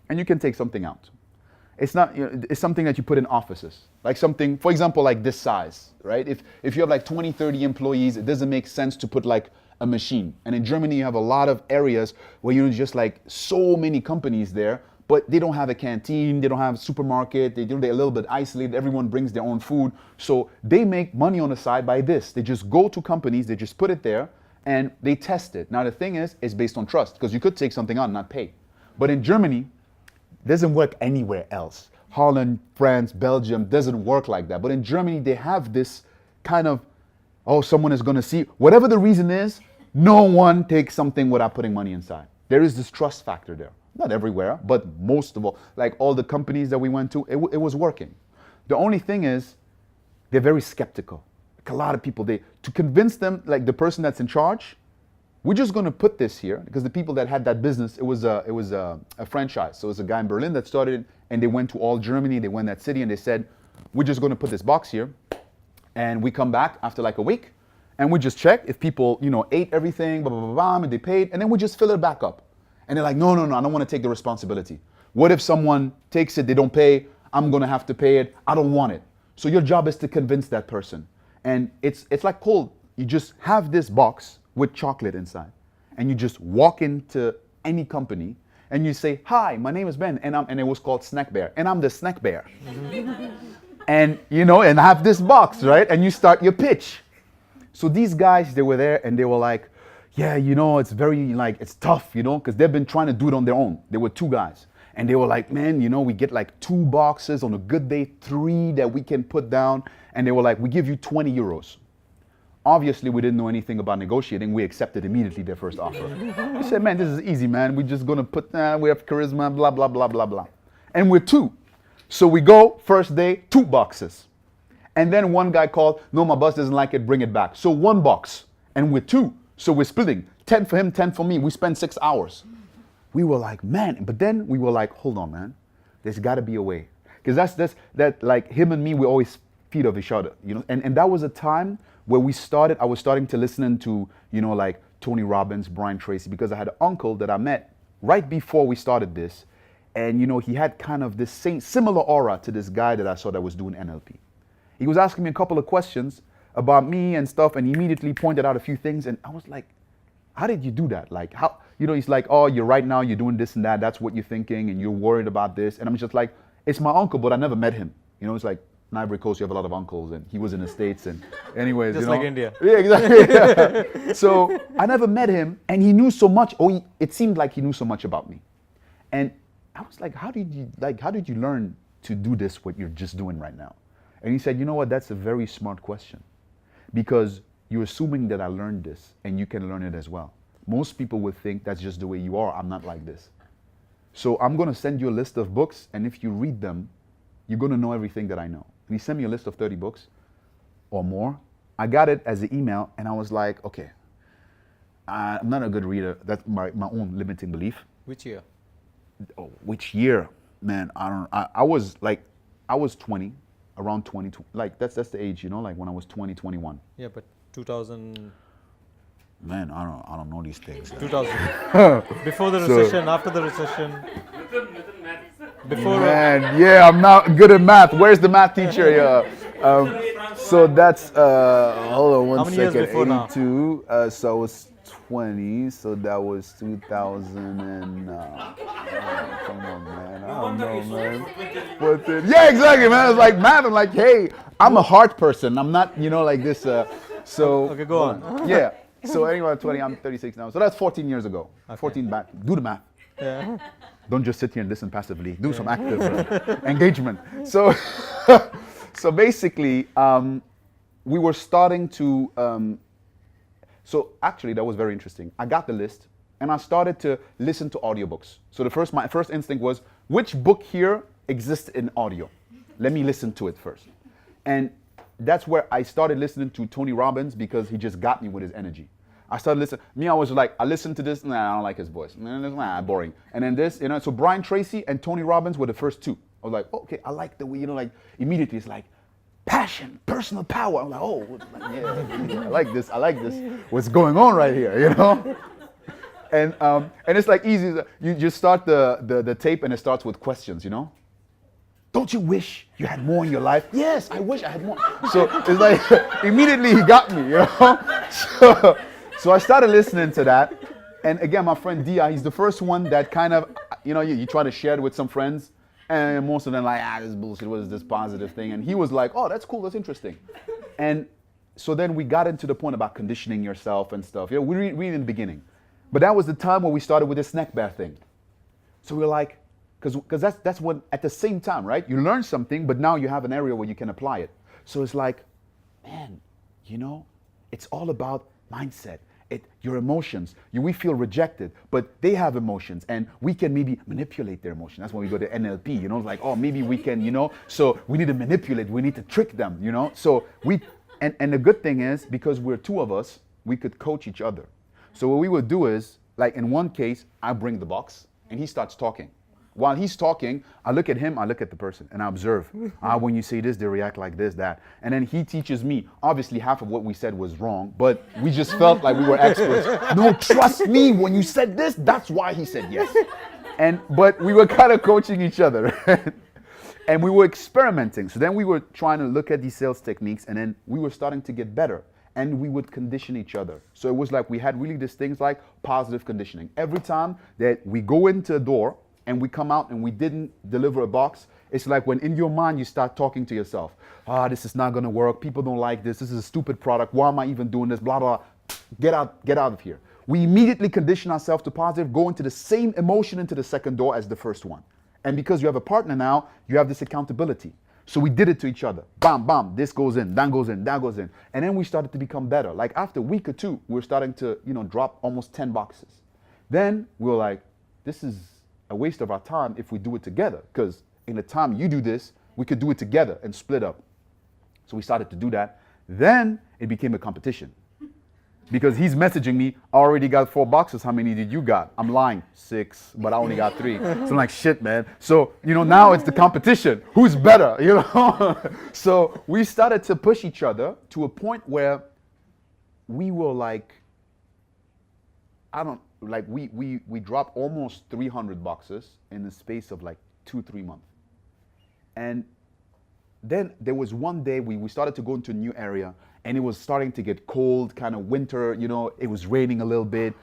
and you can take something out. It's not, you know, it's something that you put in offices. Like something, for example, like this size, right? If you have like 20, 30 employees, it doesn't make sense to put like a machine. And in Germany, you have a lot of areas where you're just like so many companies there, but they don't have a canteen, they don't have a supermarket, they're a little bit isolated, everyone brings their own food. So they make money on the side by this. They just go to companies, they just put it there, and they test it. Now the thing is, it's based on trust, because you could take something out and not pay. But in Germany, it doesn't work anywhere else. Holland, France, Belgium, doesn't work like that. But in Germany, they have this kind of, oh, someone is going to see. Whatever the reason is, no one takes something without putting money inside. There is this trust factor there. Not everywhere, but most of all. Like all the companies that we went to, it was working. The only thing is, they're very skeptical. Like a lot of people, to convince them, like the person that's in charge, we're just going to put this here, because the people that had that business, it was a franchise. So it was a guy in Berlin that started it, and they went to all Germany, they went that city, and they said, we're just going to put this box here, and we come back after like a week, and we just check if people, ate everything, blah, blah, blah, blah, and they paid, and then we just fill it back up. And they're like, no, I don't want to take the responsibility. What if someone takes it, they don't pay, I'm going to have to pay it, I don't want it. So your job is to convince that person. And it's like cold. You just have this box with chocolate inside, and you just walk into any company, and you say, hi, my name is Ben, and it was called Snack Bear, and I'm the Snack Bear. And, and I have this box, right? And you start your pitch. So these guys, they were there, and they were like, yeah, it's very, it's tough, because they've been trying to do it on their own. There were two guys. And they were like, man, we get like 2 boxes on a good day, 3 that we can put down. And they were like, we give you 20 euros. Obviously, we didn't know anything about negotiating. We accepted immediately their first offer. We said, man, this is easy, man. We're just going to put, we have charisma, blah, blah, blah, blah, blah. And we're 2. So we go, first day, 2 boxes. And then one guy called, no, my boss doesn't like it, bring it back. So 1 box, and we're 2. So we're splitting, 10 for him, 10 for me. We spend 6 hours. We were like, man, but then we were like, hold on, man. There's got to be a way. Because that like him and me, we always feed off each other, And that was a time where I was starting to listen to, like Tony Robbins, Brian Tracy, because I had an uncle that I met right before we started this. And, he had kind of this similar aura to this guy that I saw that was doing NLP. He was asking me a couple of questions about me and stuff, and he immediately pointed out a few things. And I was like, how did you do that? Like, how, he's like, oh, you're right now, you're doing this and that. That's what you're thinking, and you're worried about this. And I'm just like, it's my uncle, but I never met him. It's like, in Ivory Coast, you have a lot of uncles, and he was in the States, and anyways, just like India. Yeah, exactly. Yeah. So I never met him, and he knew so much, it seemed like he knew so much about me. And I was like, how did you learn to do this, what you're just doing right now? And he said, you know what, that's a very smart question. Because you're assuming that I learned this, and you can learn it as well. Most people would think that's just the way you are. I'm not like this. So I'm going to send you a list of books, and if you read them, you're going to know everything that I know. And he sent me a list of 30 books or more. I got it as an email, and I was like, okay, I'm not a good reader. That's my own limiting belief. Which year? Oh, which year? Man, I was 20, around 20, like that's the age, like when I was 20, 21. Yeah, but 2000. Man, I don't know these things. 2000. Before the recession, after the recession. Before. Man, yeah, I'm not good at math. Where's the math teacher? Yeah. So that's hold on one How many years second. before now? 82. So I was 20. So that was 2000 and. Come on, man. I don't know, man. Yeah, exactly, man. It's like math. I'm like, hey, I'm a heart person. I'm not, like this. So. Okay, go on. Yeah. So anyway, I'm 20. I'm 36 now. So that's 14 years ago. Okay. 14 back. Do the math. Yeah. Don't just sit here and listen passively. Do some active engagement. So, so basically, we were starting to. So actually, that was very interesting. I got the list, and I started to listen to audiobooks. So my first instinct was, which book here exists in audio? Let me listen to it first. And that's where I started listening to Tony Robbins, because he just got me with his energy. I started listening. I was like, I listened to this, I don't like his voice. Nah, boring. And then this, so Brian Tracy and Tony Robbins were the first 2. I was like, okay, I like the way, like immediately it's like passion, personal power. I'm like, oh, yeah, I like this. What's going on right here, And it's like easy. You just start the tape, and it starts with questions, Don't you wish you had more in your life? Yes, I wish I had more. So it's like, immediately he got me, So I started listening to that. And again, my friend Dia, he's the first one that kind of, you try to share it with some friends. And most of them like, this is bullshit, what is this positive thing? And he was like, oh, that's cool, that's interesting. And so then we got into the point about conditioning yourself and stuff. We read in the beginning. But that was the time where we started with the snack bear thing. So we were like, because that's when, at the same time, right? You learn something, but now you have an area where you can apply it. So it's like, man, it's all about mindset. Your emotions. We feel rejected, but they have emotions, and we can maybe manipulate their emotions. That's when we go to NLP, like, oh, maybe we can, so we need to manipulate, we need to trick them, So and the good thing is, because we're 2 of us, we could coach each other. So what we would do is, like in one case, I bring the box and he starts talking. While he's talking, I look at him, I look at the person, and I observe. When you say this, they react like this, that. And then he teaches me. Obviously, half of what we said was wrong, but we just felt like we were experts. No, trust me, when you said this, that's why he said yes. But we were kind of coaching each other. And we were experimenting. So then we were trying to look at these sales techniques, and then we were starting to get better. And we would condition each other. So it was like we had really these things like positive conditioning. Every time that we go into a door, and we come out and we didn't deliver a box, it's like when in your mind you start talking to yourself, this is not gonna work, people don't like this is a stupid product, why am I even doing this, blah, blah, get out of here. We immediately condition ourselves to positive, go into the same emotion into the second door as the first one. And because you have a partner now, you have this accountability. So we did it to each other. Bam, bam, this goes in, that goes in, that goes in. And then we started to become better. Like after a week or two, we were starting to, drop almost 10 boxes. Then we were like, this is a waste of our time if we do it together, because in the time you do this, we could do it together and split up. So we started to do that. Then it became a competition, because he's messaging me, I already got 4 boxes, how many did you got? I'm lying, 6, but I only got 3. So I'm like, shit, man. So now it's the competition, who's better, So we started to push each other to a point where we were like, we dropped almost 300 boxes in the space of like 2-3 months. And then there was one day we started to go into a new area, and it was starting to get cold, kind of winter, it was raining a little bit.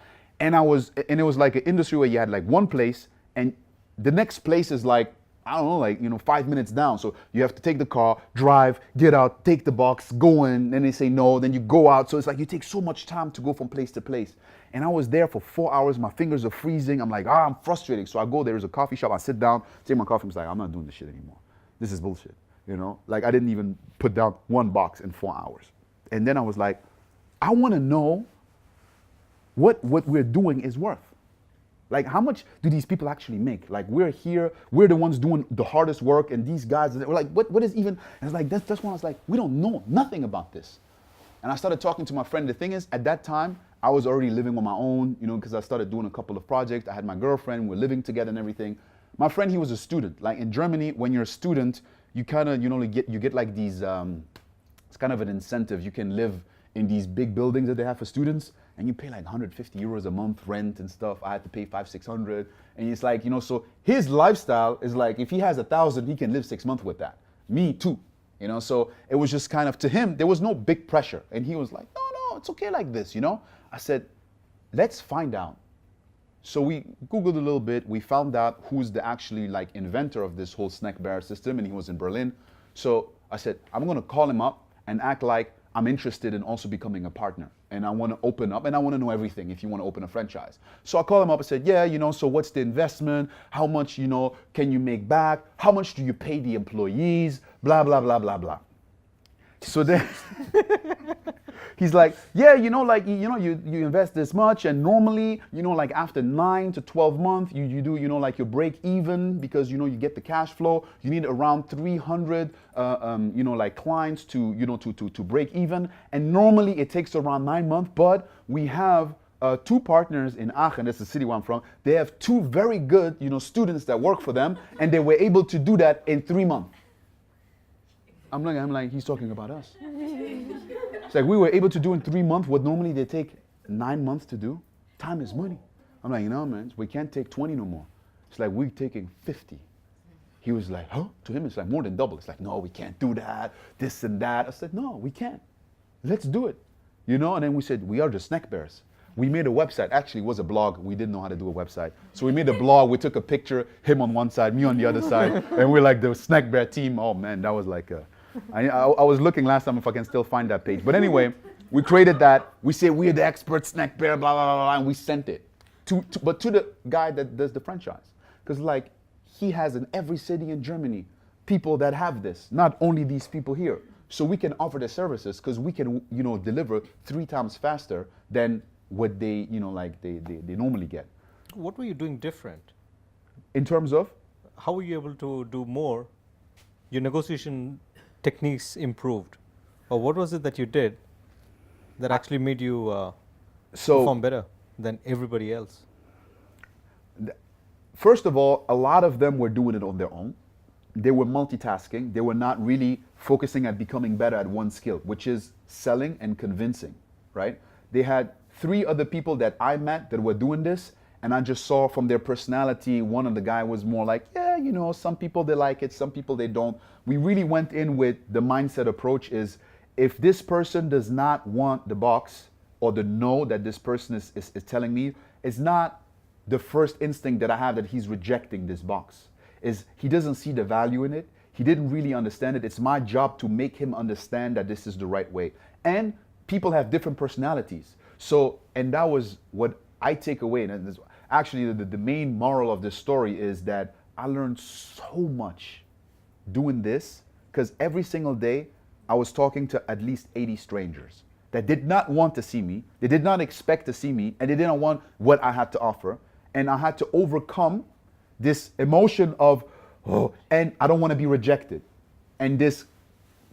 And it was like an industry where you had like one place, and the next place is like, I don't know, 5 minutes down. So you have to take the car, drive, get out, take the box, go in, then they say no, then you go out. So it's like you take so much time to go from place to place. And I was there for 4 hours, my fingers are freezing. I'm like, I'm frustrated. So I go, there's a coffee shop, I sit down, take my coffee, I'm like, I'm not doing this shit anymore. This is bullshit, Like I didn't even put down 1 box in 4 hours. And then I was like, I want to know what we're doing is worth. Like, how much do these people actually make? Like, we're here, we're the ones doing the hardest work, and these guys, we're like, what is even, and it's like, that's when I was like, we don't know nothing about this. And I started talking to my friend. The thing is, at that time, I was already living on my own, because I started doing a couple of projects. I had my girlfriend, we're living together and everything. My friend, he was a student. Like in Germany, when you're a student, you kind of, you get like these, it's kind of an incentive. You can live in these big buildings that they have for students, and you pay like 150 euros a month rent and stuff. I had to pay 500-600, and it's like, so his lifestyle is like, if he has 1,000, he can live 6 months with that. Me too, so it was just kind of, to him, there was no big pressure, and he was like, no, it's okay like this, I said, let's find out. So we Googled a little bit, we found out who's the actually like inventor of this whole snack bar system, and he was in Berlin. So I said, I'm gonna call him up and act like I'm interested in also becoming a partner, and I want to open up, and I want to know everything if you want to open a franchise. So I called him up and said, yeah, so what's the investment? How much, can you make back? How much do you pay the employees? Blah, blah, blah, blah, blah. So then he's like, yeah, you invest this much, and normally, like after 9 to 12 months, you do, like you break even, because, you get the cash flow. You need around 300, like clients to, to break even. And normally it takes around 9 months, but we have 2 partners in Aachen, that's the city where I'm from. They have 2 very good, students that work for them, and they were able to do that in 3 months. I'm like, he's talking about us. It's like, we were able to do in 3 months what normally they take 9 months to do. Time is money. I'm like, man, we can't take 20 no more. It's like, we're taking 50. He was like, huh? To him, it's like more than double. It's like, no, we can't do that, this and that. I said, no, we can't. Let's do it. And then we said, we are the snack bears. We made a website. Actually, it was a blog. We didn't know how to do a website. So we made a blog. We took a picture, him on one side, me on the other side. And we're like the snack bear team. Oh, man, that was like I was looking last time if I can still find that page. But anyway, we created that. We say we're the expert snack bear, blah, blah, blah, blah, and we sent it to the guy that does the franchise. Because like, he has in every city in Germany people that have this, not only these people here. So we can offer the services, because we can, deliver 3 times faster than what they, they normally get. What were you doing different? In terms of? How were you able to do more? Your negotiation techniques improved, or what was it that you did that actually made you perform better? than everybody else? First of all, a lot of them were doing it on their own. They were multitasking. They were not really focusing at becoming better at one skill, which is selling and convincing, right? They had 3 other people that I met that were doing this, and I just saw from their personality, one of the guy was more like, yeah, you know, some people they like it, some people they don't. We really went in with the mindset approach is, if this person does not want the box or the no that this person is telling me, it's not the first instinct that I have that he's rejecting this box. Is he doesn't see the value in it. He didn't really understand it. It's my job to make him understand that this is the right way. And people have different personalities. So, and that was what I take away. And this, actually, the main moral of this story is that I learned so much doing this, because every single day I was talking to at least 80 strangers that did not want to see me. They did not expect to see me, and they didn't want what I had to offer. And I had to overcome this emotion of, oh, and I don't want to be rejected. And this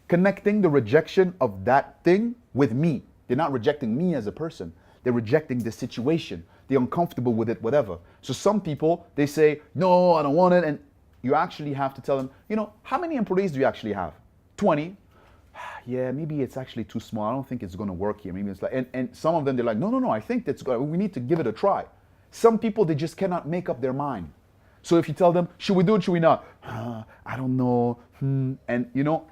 connecting the rejection of that thing with me. They're not rejecting me as a person. They're rejecting the situation. They're uncomfortable with it, whatever. So some people, they say, no, I don't want it. And you actually have to tell them, you know, how many employees do you actually have? 20. Yeah, maybe it's actually too small. I don't think it's going to work here. Maybe it's like, and some of them, they're like, no, I think that's good. We need to give it a try. Some people, they just cannot make up their mind. So if you tell them, should we do it, should we not? I don't know. And you know,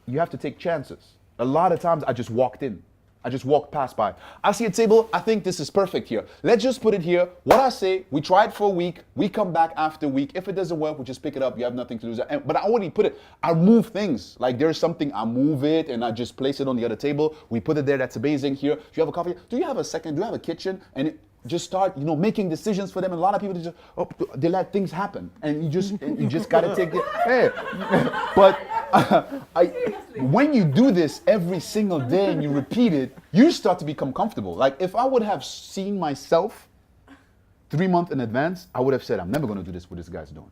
you have to take chances. A lot of times I just walked in. I just walked past by. I see a table, I think this is perfect here. Let's just put it here. What I say, we try it for a week. We come back after a week. If it doesn't work, we just pick it up. You have nothing to lose. But I already put it, I move things. Like there's something, I move it and I just place it on the other table. We put it there, that's amazing here. Do you have a coffee? Do you have a second? Do you have a kitchen? And just start, you know, making decisions for them. And a lot of people just, they let things happen. And you just gotta take it. Hey. But when you do this every single day and you repeat it, you start to become comfortable. Like if I would have seen myself 3 months in advance, I would have said, I'm never gonna do this what this guy's doing.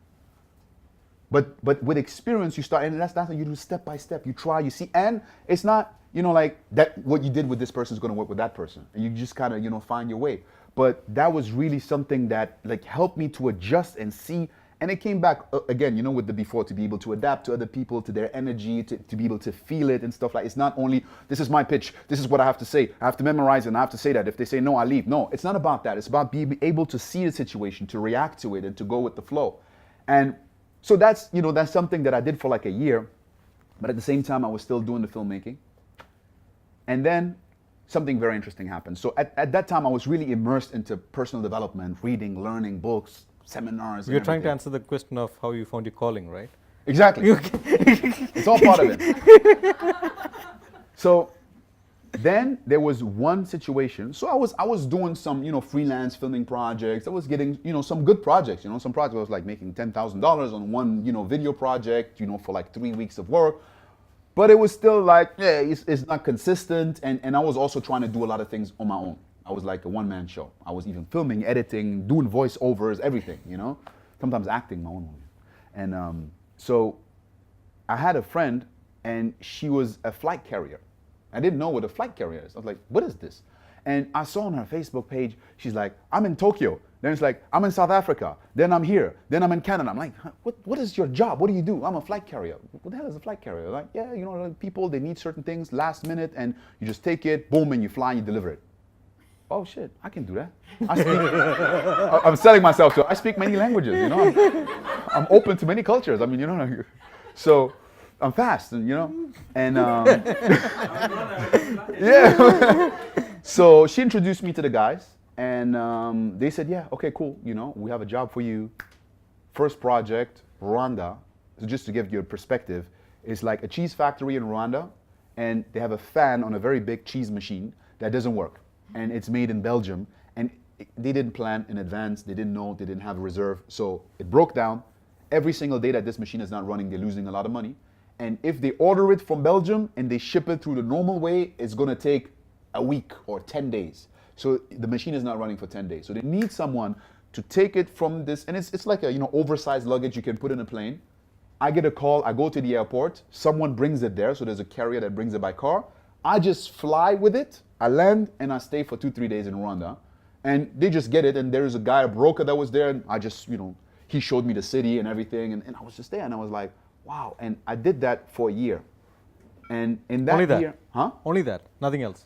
But with experience, you start, and that's how you do step by step. You try, you see, and it's not, you know, like that what you did with this person is gonna work with that person. And you just kind of, you know, find your way. But that was really something that like helped me to adjust and see. And it came back again, you know, with the before, to be able to adapt to other people, to their energy, to be able to feel it and stuff like. It's not only, this is my pitch, this is what I have to say. I have to memorize it and I have to say that. If they say no, I leave. No, it's not about that. It's about being able to see the situation, to react to it and to go with the flow. And so that's, you know, that's something that I did for like a year. But at the same time, I was still doing the filmmaking. And then something very interesting happened. So at that time, I was really immersed into personal development, reading, learning books, seminars. You're trying to answer the question of how you found your calling, right? Exactly. It's all part of it. So then there was one situation. So I was doing some, you know, freelance filming projects. I was getting, you know, some good projects. You know, some projects I was like making $10,000 on one, you know, video project, you know, for like 3 weeks of work. But it was still like, yeah, it's not consistent. And I was also trying to do a lot of things on my own. I was like a one-man show. I was even filming, editing, doing voiceovers, everything, you know? Sometimes acting my own. And so I had a friend, and she was a flight carrier. I didn't know what a flight carrier is. I was like, what is this? And I saw on her Facebook page, she's like, I'm in Tokyo. Then it's like, I'm in South Africa. Then I'm here. Then I'm in Canada. I'm like, what is your job? What do you do? I'm a flight carrier. What the hell is a flight carrier? Like, yeah, you know, people, they need certain things last minute, and you just take it, boom, and you fly and you deliver it. Oh shit, I can do that. I'm selling myself to, I speak many languages, you know. I'm open to many cultures. I mean, you know, so I'm fast, and you know, and yeah. So she introduced me to the guys, and they said, yeah, okay, cool, you know, we have a job for you. First project, Rwanda. So just to give you a perspective, it's like a cheese factory in Rwanda, and they have a fan on a very big cheese machine that doesn't work. And it's made in Belgium, and they didn't plan in advance. They didn't know, they didn't have a reserve. So it broke down. Every single day that this machine is not running, they're losing a lot of money. And if they order it from Belgium and they ship it through the normal way, it's gonna take a week or 10 days. So the machine is not running for 10 days. So they need someone to take it from this, and it's like a, you know, oversized luggage you can put in a plane. I get a call, I go to the airport, someone brings it there, so there's a carrier that brings it by car. I just fly with it, I land, and I stay for 2-3 days in Rwanda. And they just get it. And there's a guy, a broker that was there. And I just, he showed me the city and everything. And I was just there. And I was like, wow. And I did that for a year. And in that Only that? year, huh? Only that, nothing else.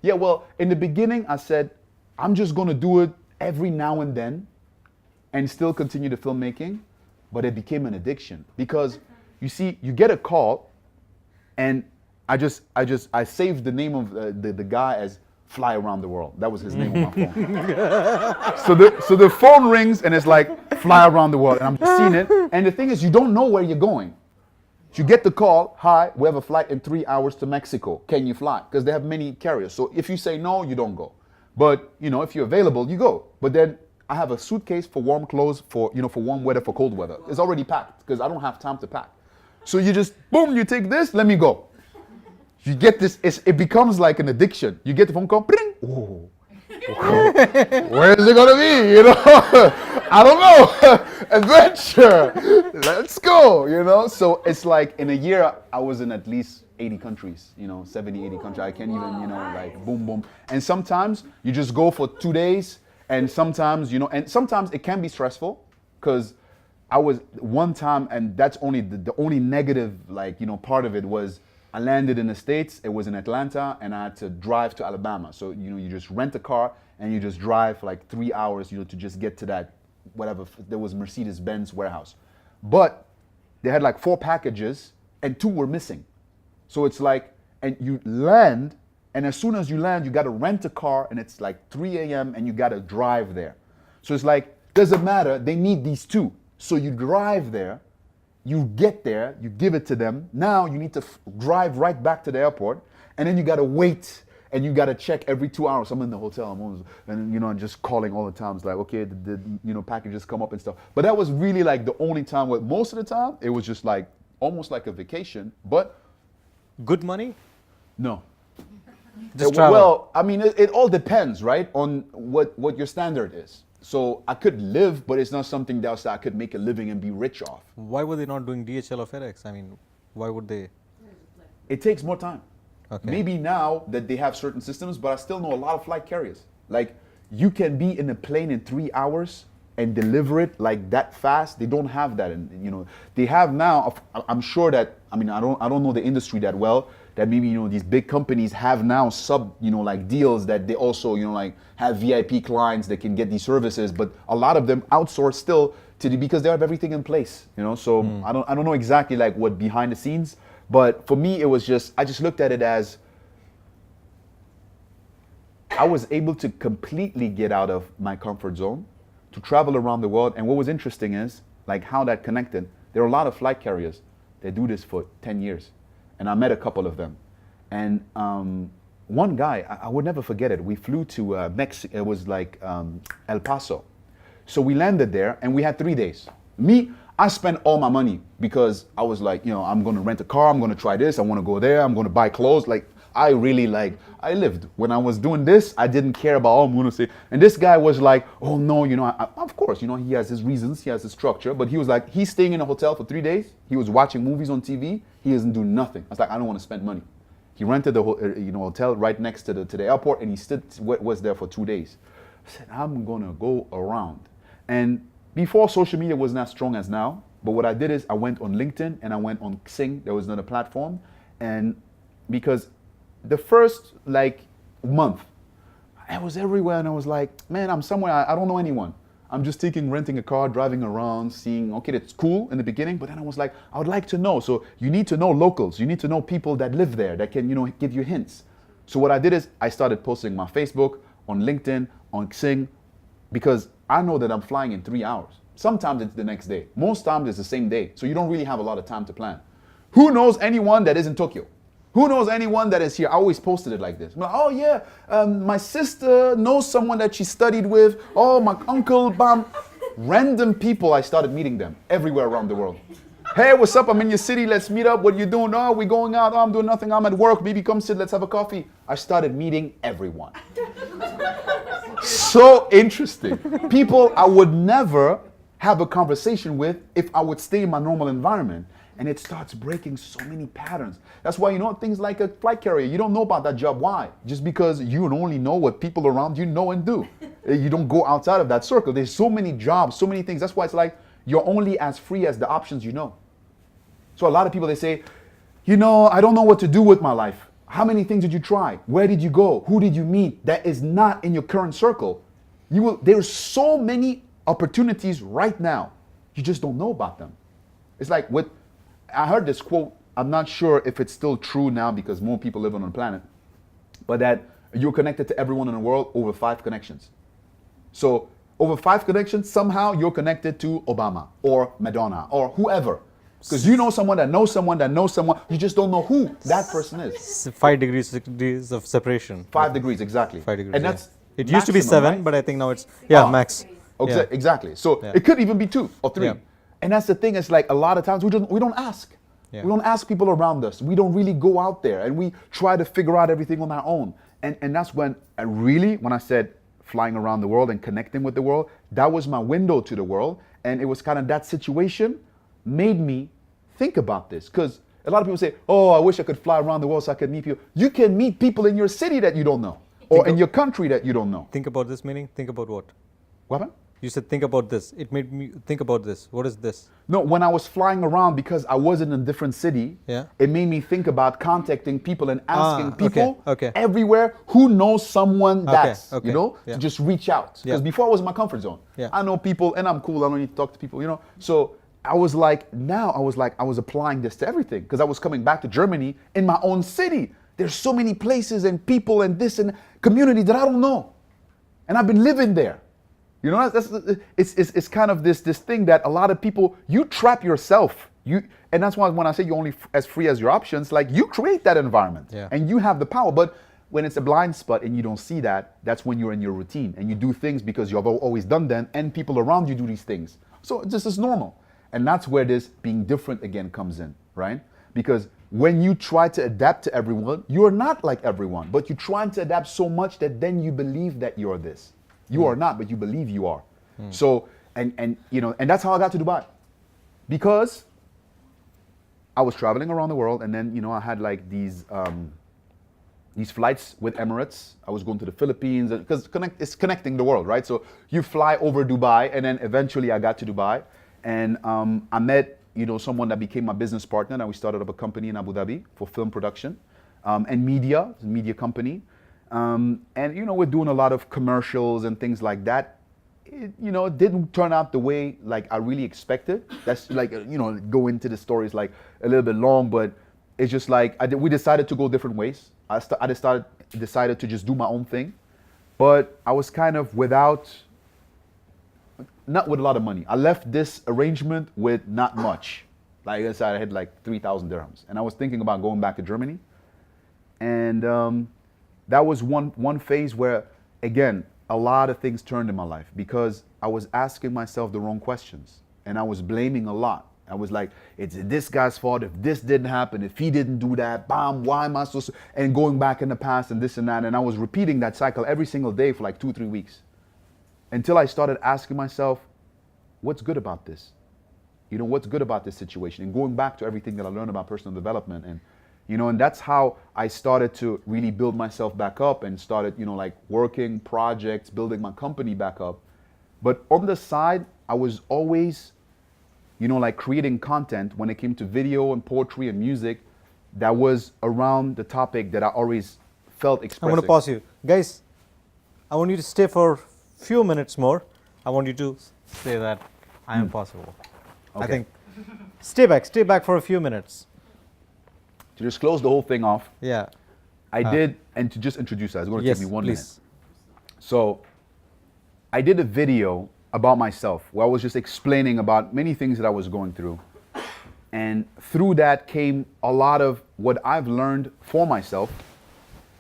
Yeah, well, in the beginning, I said, I'm just going to do it every now and then and still continue the filmmaking. But it became an addiction because, you see, you get a call, and I saved the name of the guy as Fly Around the World. That was his name on my phone. So the phone rings, and it's like, Fly Around the World. And I'm just seeing it. And the thing is, you don't know where you're going. You get the call, hi, we have a flight in 3 hours to Mexico. Can you fly? Because they have many carriers. So if you say no, you don't go. But, if you're available, you go. But then I have a suitcase for warm clothes, for warm weather, for cold weather. It's already packed because I don't have time to pack. So you just, boom, you take this, let me go. You get this, it becomes like an addiction. You get the phone call, bring, oh. Where is it gonna be? I don't know. Adventure. Let's go. So it's like in a year I was in at least 80 countries, 70, 80 countries. I can't even, like boom, boom. And sometimes you just go for 2 days, and sometimes, and sometimes it can be stressful because I was one time, and that's only the only negative, part of it was I landed in the States. It was in Atlanta, and I had to drive to Alabama. So, you just rent a car and you just drive for like 3 hours, to just get to that, whatever, there was Mercedes-Benz warehouse. But they had like 4 packages and 2 were missing. So it's like, and you land, and as soon as you land, you got to rent a car, and it's like 3 a.m. and you got to drive there. So it's like, doesn't matter, they need these 2. So you drive there. You get there, you give it to them. Now you need to drive right back to the airport, and then you got to wait, and you got to check every 2 hours. I'm in the hotel, I'm just calling all the time. It's like, okay, the packages come up and stuff. But that was really like the only time where most of the time it was just like almost like a vacation. But good money? No. Just travel. Well, I mean, it all depends, right, on what your standard is. So I could live, but it's not something else that I could make a living and be rich off. Why were they not doing DHL or FedEx? I mean, why would they? It takes more time. Okay. Maybe now that they have certain systems, but I still know a lot of flight carriers. Like, you can be in a plane in 3 hours and deliver it like that fast. They don't have that. And, they have now, I'm sure that, I don't know the industry that well, that maybe, these big companies have now like deals that they also, like have VIP clients that can get these services, but a lot of them outsource still because they have everything in place, so I don't know exactly like what behind the scenes, but for me, it was I just looked at it as I was able to completely get out of my comfort zone to travel around the world. And what was interesting is like how that connected. There are a lot of flight carriers that do this for 10 years. And I met a couple of them. And one guy, I would never forget it. We flew to Mexico. It was like El Paso. So we landed there and we had 3 days. I spent all my money because I was like, I'm going to rent a car. I'm going to try this. I want to go there. I'm going to buy clothes. Like, I really I lived. When I was doing this, I didn't care about, I'm going to say. And this guy was like, oh no, of course, he has his reasons, he has his structure. But he was like, he's staying in a hotel for 3 days. He was watching movies on TV. He doesn't do nothing. I was like, I don't want to spend money. He rented the hotel right next to the airport, and he was there for 2 days. I said, I'm going to go around. And before social media wasn't as strong as now, but what I did is I went on LinkedIn and I went on Xing. There was another platform. And because the first month, I was everywhere and I was like, man, I'm somewhere, I don't know anyone. I'm just renting a car, driving around, seeing, okay, that's cool in the beginning, but then I was like, I would like to know. So you need to know locals. You need to know people that live there that can, give you hints. So what I did is I started posting my Facebook, on LinkedIn, on Xing, because I know that I'm flying in 3 hours. Sometimes it's the next day. Most times it's the same day. So you don't really have a lot of time to plan. Who knows anyone that is in Tokyo? Who knows anyone that is here? I always posted it like this. I'm like, oh yeah, my sister knows someone that she studied with. Oh, my uncle, bam. Random people, I started meeting them everywhere around the world. Hey, what's up? I'm in your city. Let's meet up. What are you doing? Oh, we're going out. Oh, I'm doing nothing. I'm at work. Baby, come sit. Let's have a coffee. I started meeting everyone. So interesting. People I would never have a conversation with if I would stay in my normal environment. And it starts breaking so many patterns. That's why, things like a flight carrier, you don't know about that job. Why? Just because you only know what people around you know and do. You don't go outside of that circle. There's so many jobs, so many things. That's why it's like you're only as free as the options you know. So a lot of people, they say, you know, I don't know what to do with my life. How many things did you try? Where did you go? Who did you meet that is not in your current circle? There's so many opportunities right now. You just don't know about them. It's like I heard this quote. I'm not sure if it's still true now because more people live on the planet, but that you're connected to everyone in the world over 5 connections. So over 5 connections, somehow you're connected to Obama or Madonna or whoever. Because you know someone that knows someone that knows someone. You just don't know who that person is. 5 degrees of separation. 5 degrees, exactly. 5 degrees. And that's it used to be maximum, 7, right? but I think now it's Oh. max. Yeah. Exactly. So Yeah. it could even be 2 or 3. Yeah. And that's the thing. It's like a lot of times we don't ask. Yeah. We don't ask people around us. We don't really go out there and we try to figure out everything on our own. And that's when when I said flying around the world and connecting with the world, that was my window to the world. And it was kind of that situation made me think about this. Because a lot of people say, oh, I wish I could fly around the world so I could meet people. You can meet people in your city that you don't know. Or in your country that you don't know. Think about this meaning. Think about what? What happened? You said think about this. It made me think about this. What is this? No, when I was flying around, because I was in a different city, Yeah. it made me think about contacting people and asking okay, people okay. everywhere who knows someone that's, okay, you know, yeah. to just reach out. Because Yeah. before I was in my comfort zone. Yeah. I know people and I'm cool. I don't need to talk to people, you know. So I was applying this to everything because I was coming back to Germany in my own city. There's so many places and people and this and community that I don't know. And I've been living there. You know, it's kind of this thing that a lot of people, you trap yourself. And that's why when I say you're only as free as your options, like you create that environment and you have the power. But when it's a blind spot and you don't see that, that's when you're in your routine and you do things because you've always done them and people around you do these things. So this is normal. And that's where this being different again comes in, right? Because when you try to adapt to everyone, you're not like everyone, but you're trying to adapt so much that then you believe that you're this. You are not, but you believe you are. So, and you know, and that's how I got to Dubai. Because I was traveling around the world and then, you know, I had like these flights with Emirates. I was going to the Philippines because it's connecting the world, right? So you fly over Dubai and then eventually I got to Dubai and I met, you know, someone that became my business partner and we started up a company in Abu Dhabi for film production and media, it's a media company. And, you know, we're doing a lot of commercials and things like that. You know, it didn't turn out the way like I really expected. That's like, you know, go into the stories like a little bit long, but it's just like we decided to go different ways. I decided to just do my own thing, but I was kind of not with a lot of money. I left this arrangement with not much. Like I said, I had like 3,000 dirhams, and I was thinking about going back to Germany, and that was one phase where, again, a lot of things turned in my life because I was asking myself the wrong questions and I was blaming a lot. I was like, it's this guy's fault if this didn't happen, if he didn't do that, bam, why am I so, and going back in the past and this and that. And I was repeating that cycle every single day for like 2-3 weeks until I started asking myself, what's good about this? You know, what's good about this situation? And going back to everything that I learned about personal development and you know, and that's how I started to really build myself back up and started, you know, like working projects, building my company back up. But on the side, I was always, you know, like creating content when it came to video and poetry and music that was around the topic that I always felt expressing. I'm going to pause you. Guys, I want you to stay for a few minutes more. I want you to say that I am possible. Okay. I think, stay back for a few minutes. To just close the whole thing off, Yeah. I did, and to just introduce that, it's going to Yes, take me 1 please. minute. So I did a video about myself where I was just explaining about many things that I was going through. And through that came a lot of what I've learned for myself.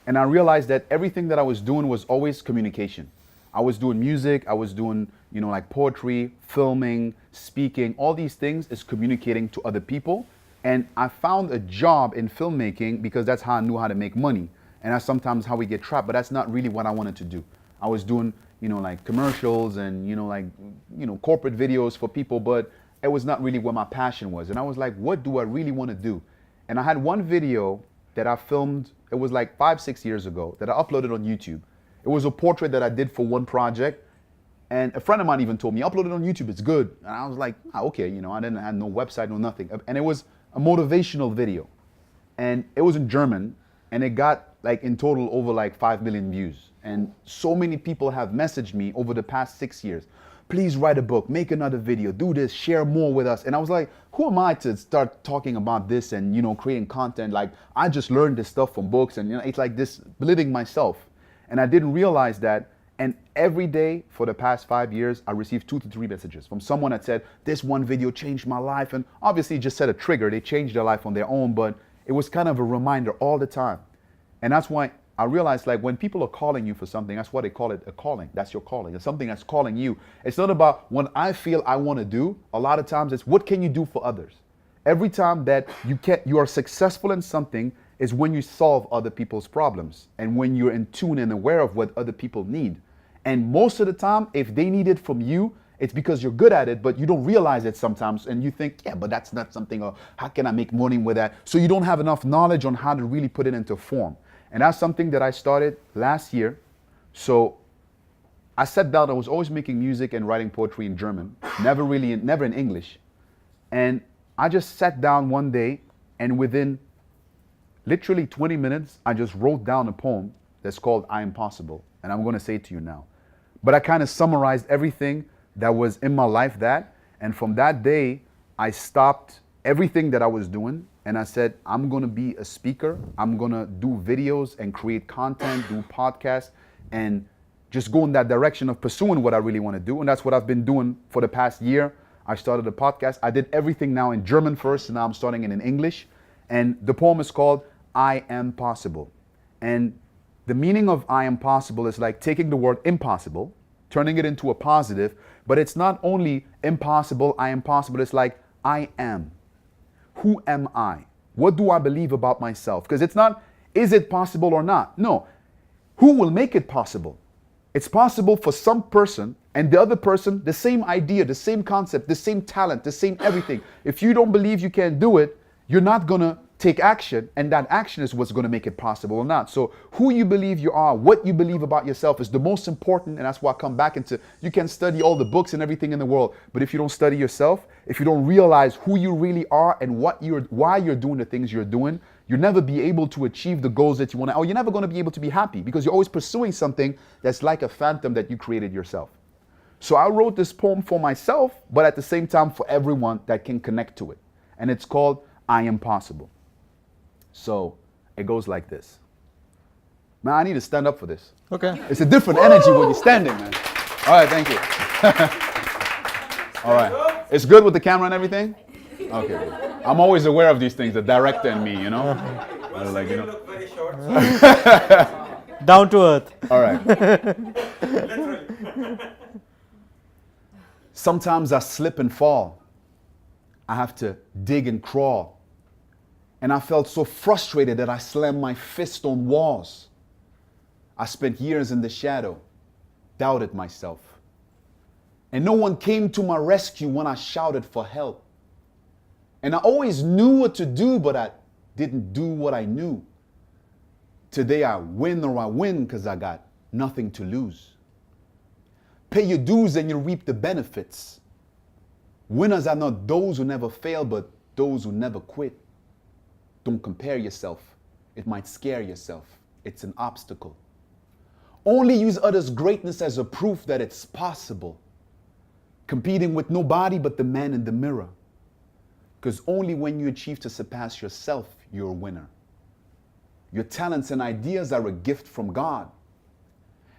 And I realized that everything that I was doing was always communication. I was doing music, I was doing, you know, like poetry, filming, speaking, all these things is communicating to other people. And I found a job in filmmaking because that's how I knew how to make money. And that's sometimes how we get trapped, but that's not really what I wanted to do. I was doing, you know, like commercials and, you know, like, you know, corporate videos for people, but it was not really where my passion was. And I was like, what do I really want to do? And I had one video that I filmed, it was like 5-6 years ago, that I uploaded on YouTube. It was a portrait that I did for one project. And a friend of mine even told me, upload it on YouTube, it's good. And I was like, okay, you know, I didn't have no website, no nothing. And it was a motivational video. And it was in German, and it got like in total over like 5 million views. And so many people have messaged me over the past 6 years. Please write a book, make another video, do this, share more with us. And I was like, who am I to start talking about this and, you know, creating content? Like, I just learned this stuff from books, and, you know, it's like this belittling myself. And I didn't realize that. And every day for the past 5 years, I received 2 to 3 messages from someone that said, this one video changed my life. And obviously it just said a trigger. They changed their life on their own, but it was kind of a reminder all the time. And that's why I realized, like, when people are calling you for something, that's why they call it a calling. That's your calling. It's something that's calling you. It's not about what I feel I want to do. A lot of times it's what can you do for others? Every time that you are successful in something is when you solve other people's problems and when you're in tune and aware of what other people need. And most of the time, if they need it from you, it's because you're good at it, but you don't realize it sometimes. And you think, yeah, but that's not something, or how can I make money with that? So you don't have enough knowledge on how to really put it into form. And that's something that I started last year. So I sat down, I was always making music and writing poetry in German, never in English. And I just sat down one day, and within literally 20 minutes, I just wrote down a poem that's called I Am Possible. And I'm going to say it to you now. But I kind of summarized everything that was in my life and from that day, I stopped everything that I was doing, and I said, I'm going to be a speaker. I'm going to do videos and create content, do podcasts, and just go in that direction of pursuing what I really want to do. And that's what I've been doing for the past year. I started a podcast. I did everything now in German first, and now I'm starting it in English. And the poem is called I Am Possible. And the meaning of I am possible is like taking the word impossible, turning it into a positive, but it's not only impossible, I am possible, it's like I am. Who am I? What do I believe about myself? Because it's not, is it possible or not? No. Who will make it possible? It's possible for some person, and the other person, the same idea, the same concept, the same talent, the same everything. If you don't believe you can do it, you're not going to take action, and that action is what's going to make it possible or not. So who you believe you are, what you believe about yourself is the most important, and that's why I come back into, you can study all the books and everything in the world, but if you don't study yourself, if you don't realize who you really are and why you're doing the things you're doing, you'll never be able to achieve the goals that you want to, or you're never going to be able to be happy because you're always pursuing something that's like a phantom that you created yourself. So I wrote this poem for myself, but at the same time for everyone that can connect to it. And it's called I Am Possible. So it goes like this. Man, I need to stand up for this. Okay. It's a different energy when you're standing, man. All right, thank you. All right. It's good with the camera and everything? Okay, good. I'm always aware of these things, the director and me, you know? Like, you know. Look very short. Down to earth. All right. Sometimes I slip and fall. I have to dig and crawl. And I felt so frustrated that I slammed my fist on walls. I spent years in the shadow, doubted myself. And no one came to my rescue when I shouted for help. And I always knew what to do, but I didn't do what I knew. Today I win because I got nothing to lose. Pay your dues and you reap the benefits. Winners are not those who never fail, but those who never quit. Don't compare yourself. It might scare yourself. It's an obstacle. Only use others' greatness as a proof that it's possible. Competing with nobody but the man in the mirror. Because only when you achieve to surpass yourself, you're a winner. Your talents and ideas are a gift from God.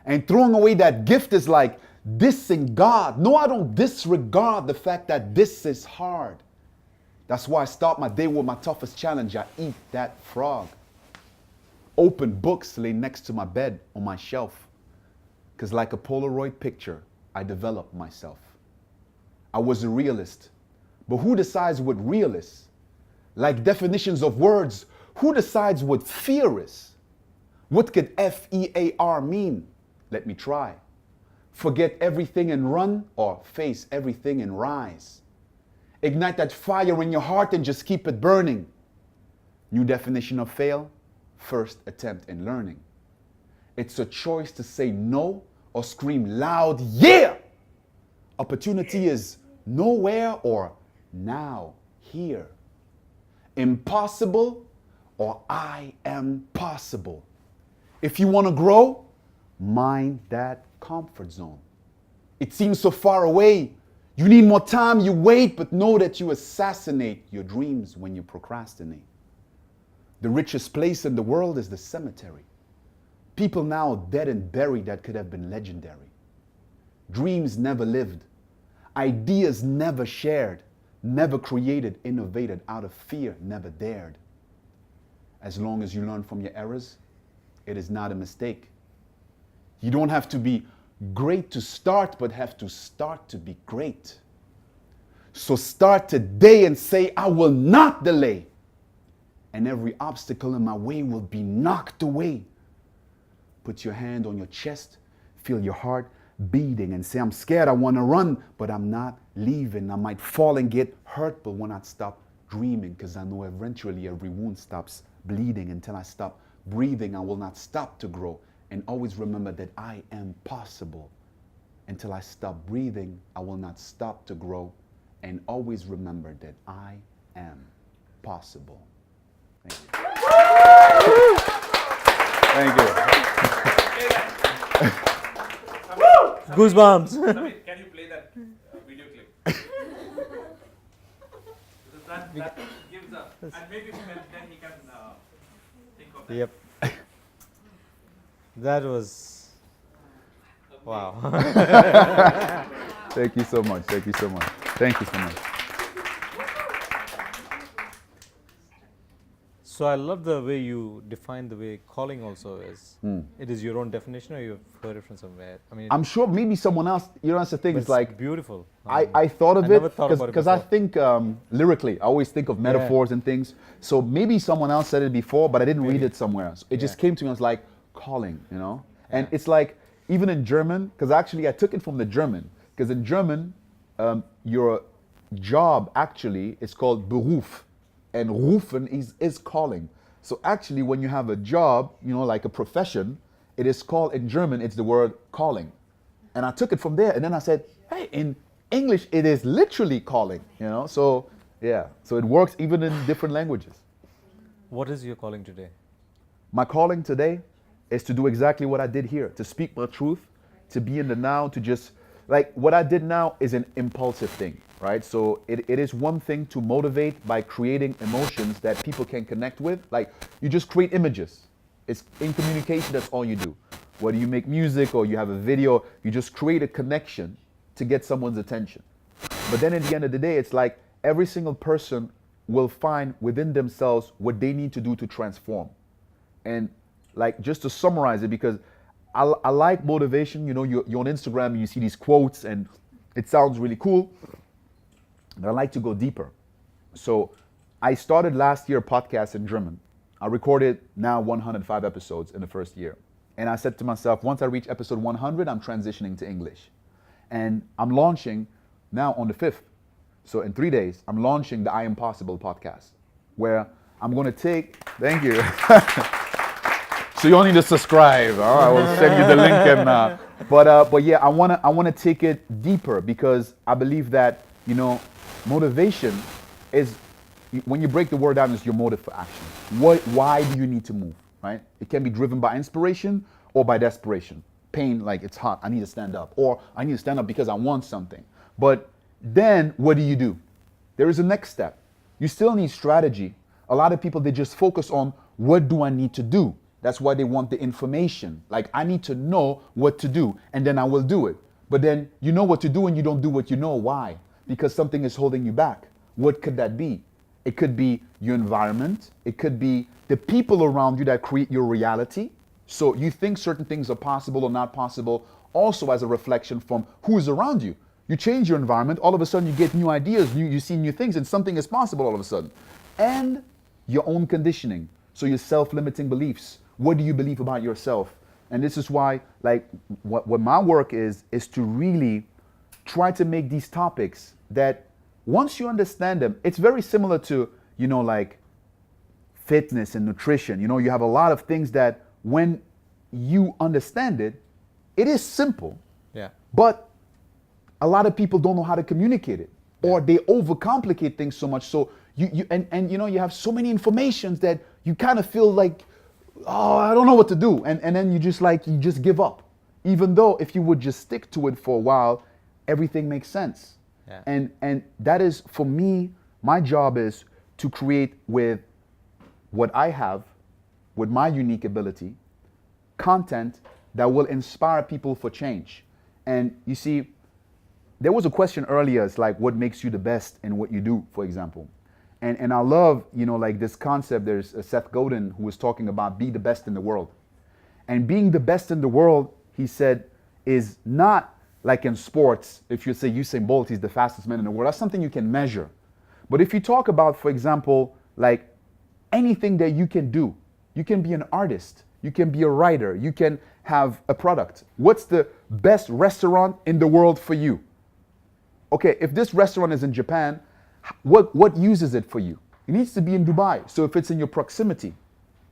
And throwing away that gift is like dissing God. No, I don't disregard the fact that this is hard. That's why I start my day with my toughest challenge. I eat that frog. Open books lay next to my bed on my shelf. Because like a Polaroid picture, I developed myself. I was a realist. But who decides what real is? Like definitions of words, who decides what fear is? What could F-E-A-R mean? Let me try. Forget everything and run, or face everything and rise. Ignite that fire in your heart and just keep it burning. New definition of fail, first attempt in learning. It's a choice to say no or scream loud, yeah! Opportunity is nowhere or now, here. Impossible or I am possible. If you want to grow, mind that comfort zone. It seems so far away. You need more time, you wait, but know that you assassinate your dreams when you procrastinate. The richest place in the world is the cemetery. People now dead and buried that could have been legendary. Dreams never lived. Ideas never shared. Never created, innovated out of fear, never dared. As long as you learn from your errors, it is not a mistake. You don't have to be great to start, but have to start to be great. So start today and say, I will not delay. And every obstacle in my way will be knocked away. Put your hand on your chest, feel your heart beating and say, I'm scared, I want to run, but I'm not leaving. I might fall and get hurt, but when I stop dreaming, because I know eventually every wound stops bleeding. Until I stop breathing, I will not stop to grow. And always remember that I am possible. Until I stop breathing, I will not stop to grow. And always remember that I am possible. Thank you. Thank you. Goosebumps. Samir, can you play that video clip? Because that gives up. And maybe then he can think of that. Yep. That was, wow. Thank you so much. Thank you so much. Thank you so much. So I love the way you define the way calling also is. It is your own definition, or you've heard it from somewhere? I mean, I'm sure maybe someone else, you know, that's the thing. but It's like, beautiful. I thought of I it never thought about it because I before. think lyrically, I always think of metaphors and things. So maybe someone else said it before, but I didn't read it somewhere else. It just came to me. I was like, calling, you know? And it's like, even in German, because actually I took it from the German, because in German, your job actually is called Beruf, and rufen is calling. So actually when you have a job, you know, like a profession, it is called, in German, it's the word calling. And I took it from there, and then I said, hey, in English, it is literally calling, you know? So, yeah, so it works even in different languages. What is your calling today? My calling today is to do exactly what I did here, to speak my truth, to be in the now, to just, like what I did now is an impulsive thing, right? So it is one thing to motivate by creating emotions that people can connect with. Like you just create images. It's in communication, that's all you do. Whether you make music or you have a video, you just create a connection to get someone's attention. But then at the end of the day, it's like every single person will find within themselves what they need to do to transform. And like just to summarize it, because I like motivation, you know, you're on Instagram and you see these quotes and it sounds really cool, but I like to go deeper. So I started last year a podcast in German. I recorded now 105 episodes in the first year. And I said to myself, once I reach episode 100, I'm transitioning to English. And I'm launching now on the 5th. So in 3 days, I'm launching the I Am Possible podcast, where I'm going to take, thank you. So you all need to subscribe. All right, I will send you the link. And but yeah, I wanna take it deeper, because I believe that, you know, motivation is, when you break the word down, is your motive for action. Why do you need to move, right? It can be driven by inspiration or by desperation. Pain, like it's hot, I need to stand up, or I need to stand up because I want something. But then what do? There is a next step. You still need strategy. A lot of people, they just focus on what do I need to do. That's why they want the information. Like, I need to know what to do, and then I will do it. But then you know what to do and you don't do what you know. Why? Because something is holding you back. What could that be? It could be your environment. It could be the people around you that create your reality. So you think certain things are possible or not possible, also as a reflection from who is around you. You change your environment, all of a sudden you get new ideas, you see new things, and something is possible all of a sudden. And your own conditioning. So your self-limiting beliefs. What do you believe about yourself? And this is why, like, what my work is to really try to make these topics that once you understand them, it's very similar to, you know, like fitness and nutrition. You know, you have a lot of things that when you understand it, it is simple, Yeah. but a lot of people don't know how to communicate it, or they overcomplicate things so much. So you have so many informations that you kind of feel like, oh, I don't know what to do, and then you just give up, even though if you would just stick to it for a while, everything makes sense. Yeah. And that is, for me, my job is to create with what I have, with my unique ability, content that will inspire people for change. And you see, there was a question earlier, it's like, what makes you the best in what you do, for example. And I love, like this concept, there's Seth Godin who was talking about be the best in the world. And being the best in the world, he said, is not like in sports, if you say Usain Bolt, he's the fastest man in the world, that's something you can measure. But if you talk about, for example, like anything that you can do, you can be an artist, you can be a writer, you can have a product. What's the best restaurant in the world for you? Okay, if this restaurant is in Japan, what uses it for you? It needs to be in Dubai. So if it's in your proximity,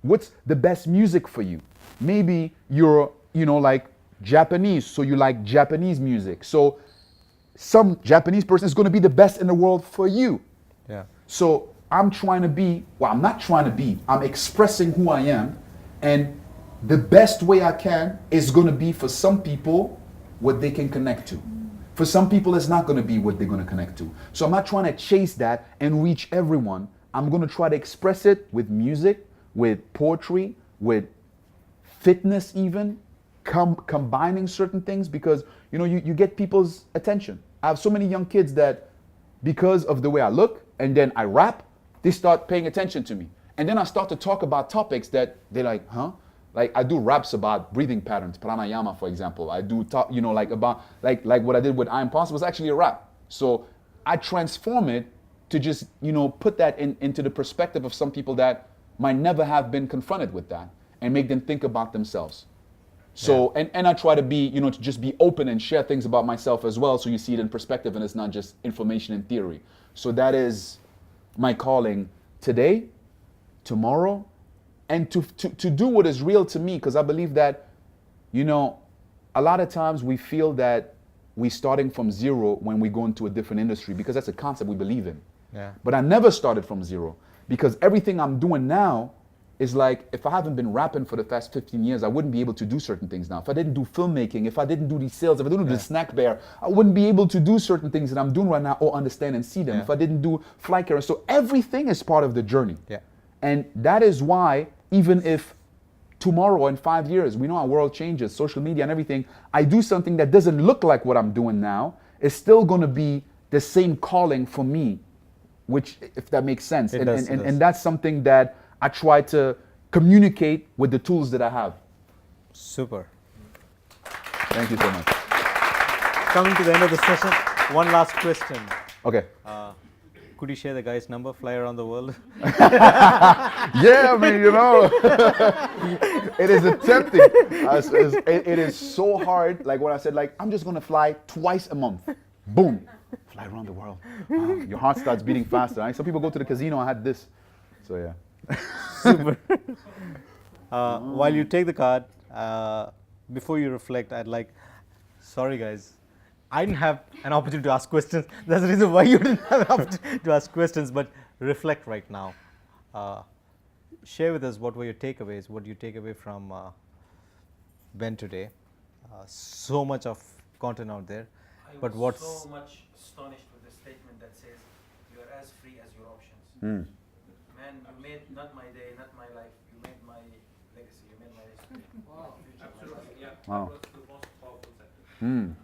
what's the best music for you? Maybe you're, like Japanese, so you like Japanese music. So some Japanese person is going to be the best in the world for you. Yeah. So I'm trying to be, I'm not trying to be, I'm expressing who I am. And the best way I can is going to be for some people what they can connect to. For some people, it's not going to be what they're going to connect to. So I'm not trying to chase that and reach everyone. I'm going to try to express it with music, with poetry, with fitness even, combining certain things because, you get people's attention. I have so many young kids that because of the way I look and then I rap, they start paying attention to me. And then I start to talk about topics that they're like, huh? Like I do raps about breathing patterns, pranayama, for example. I do talk, about like what I did with I Am Possible was actually a rap. So I transform it to just, put that into the perspective of some people that might never have been confronted with that and make them think about themselves. So, and I try to be, to just be open and share things about myself as well so you see it in perspective and it's not just information and theory. So that is my calling today, tomorrow, and to do what is real to me, because I believe that, a lot of times we feel that we're starting from zero when we go into a different industry because that's a concept we believe in. Yeah. But I never started from zero because everything I'm doing now is like, if I haven't been rapping for the past 15 years, I wouldn't be able to do certain things now. If I didn't do filmmaking, if I didn't do these sales, if I didn't do the snack bear, I wouldn't be able to do certain things that I'm doing right now or understand and see them. Yeah. If I didn't do flight care. So everything is part of the journey. Yeah. And that is why, even if tomorrow in 5 years, we know our world changes, social media and everything, I do something that doesn't look like what I'm doing now, it's still going to be the same calling for me, which, if that makes sense. It does. And that's something that I try to communicate with the tools that I have. Super. Thank you so much. Coming to the end of the session, one last question. Okay. Could you share the guy's number, fly around the world? Yeah, I mean, it is tempting. It is so hard. Like when I said, like, I'm just going to fly twice a month. Boom. Fly around the world. Wow, your heart starts beating faster. Right? Some people go to the casino, I had this. So, yeah. Super. While you take the card, before you reflect, sorry guys, I didn't have an opportunity to ask questions. That's the reason why you didn't have an opportunity to ask questions, but reflect right now. Share with us what were your takeaways, what you take away from Ben today. So much of content out there, but what's so much astonished with the statement that says you are as free as your options. Mm. Man, you made not my day, not my life. You made my legacy. You made my history. Wow. Absolutely, yeah. Wow. That was the most powerful sentence.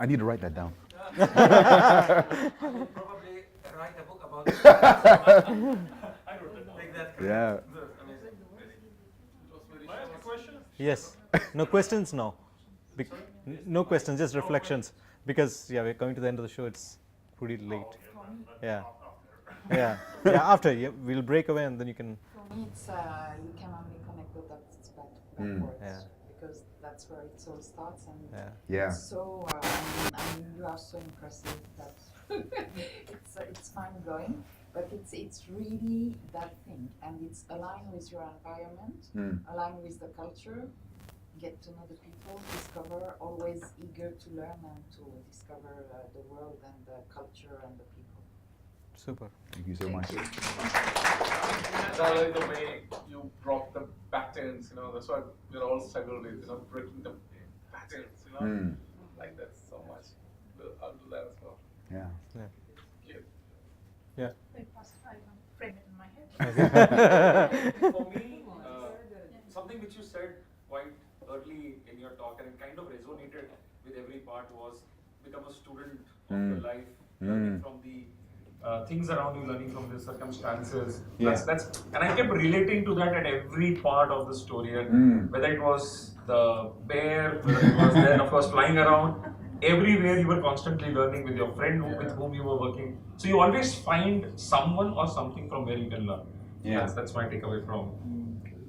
I need to write that down. I will probably write a book about it. I wrote it down. Take that. Yeah. Amazing. May I ask a question? yes? No questions? No. No questions, just reflections. Because we're coming to the end of the show. It's pretty late. Yeah. Yeah. After we'll break away and then you can. For me, it's you can only connect the dots backwards Yeah. because that's where it all starts. And Yeah. so you are so impressive that it's mind blowing, but it's really that thing, and it's aligned with your environment, aligned with the culture. get to know the people, discover, always eager to learn and to discover the world and the culture and the people. Super. Thank you so much. I like the way you brought the patterns, that's what we're all struggle with, breaking the patterns, like that so much. I'll do that as well. Yeah. Cute. Yeah. I frame it in my head. For me, something which you said quite early in your talk, and it kind of resonated with every part, was become a student of your life, learning from the things around you, learning from the circumstances. Yeah. That's and I kept relating to that at every part of the story, and whether it was the bear, whether it was then of course flying around. Everywhere you were constantly learning with your friend with whom you were working. So you always find someone or something from where you can learn. Yeah. That's my takeaway from.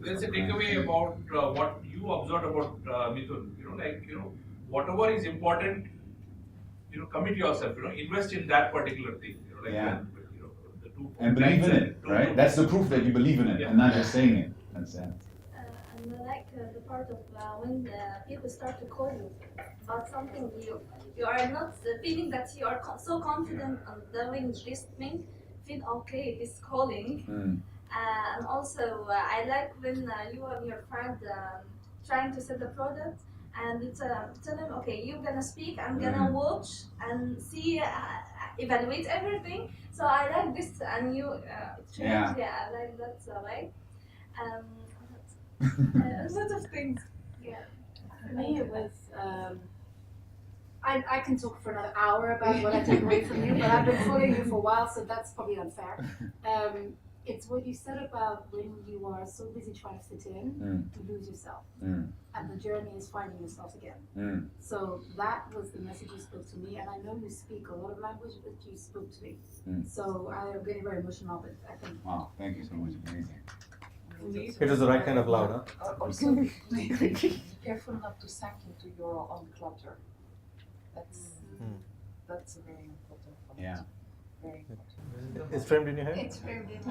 There's a takeaway about what you observed about Mithun. Whatever is important, commit yourself. Invest in that particular thing. Yeah. The two And believe in it, two- right? That's the proof that you believe in it, and not just saying it. That's it. And I like the part of when people start to call you about something you are not feeling that you are so confident on doing this thing, feel okay, this calling. And also I like when you and your friend trying to sell the product and you tell them, okay, you're gonna speak, I'm gonna watch and see, evaluate everything. So I like this and you change, I like that way. A lot of things. Yeah. For me, it was. I can talk for another hour about what I take away from you, but I've been following you for a while, so that's probably unfair. It's what you said about when you are so busy trying to fit in, you lose yourself. And the journey is finding yourself again. So that was the message you spoke to me, and I know you speak a lot of language, but you spoke to me. So I'm getting very emotional, but I think. Wow, thank you so much. Amazing. It was the right kind of loud, huh? Also, be careful not to sink into your own clutter. That's a very important point. Yeah. Very important. It's framed in your head? It's very Who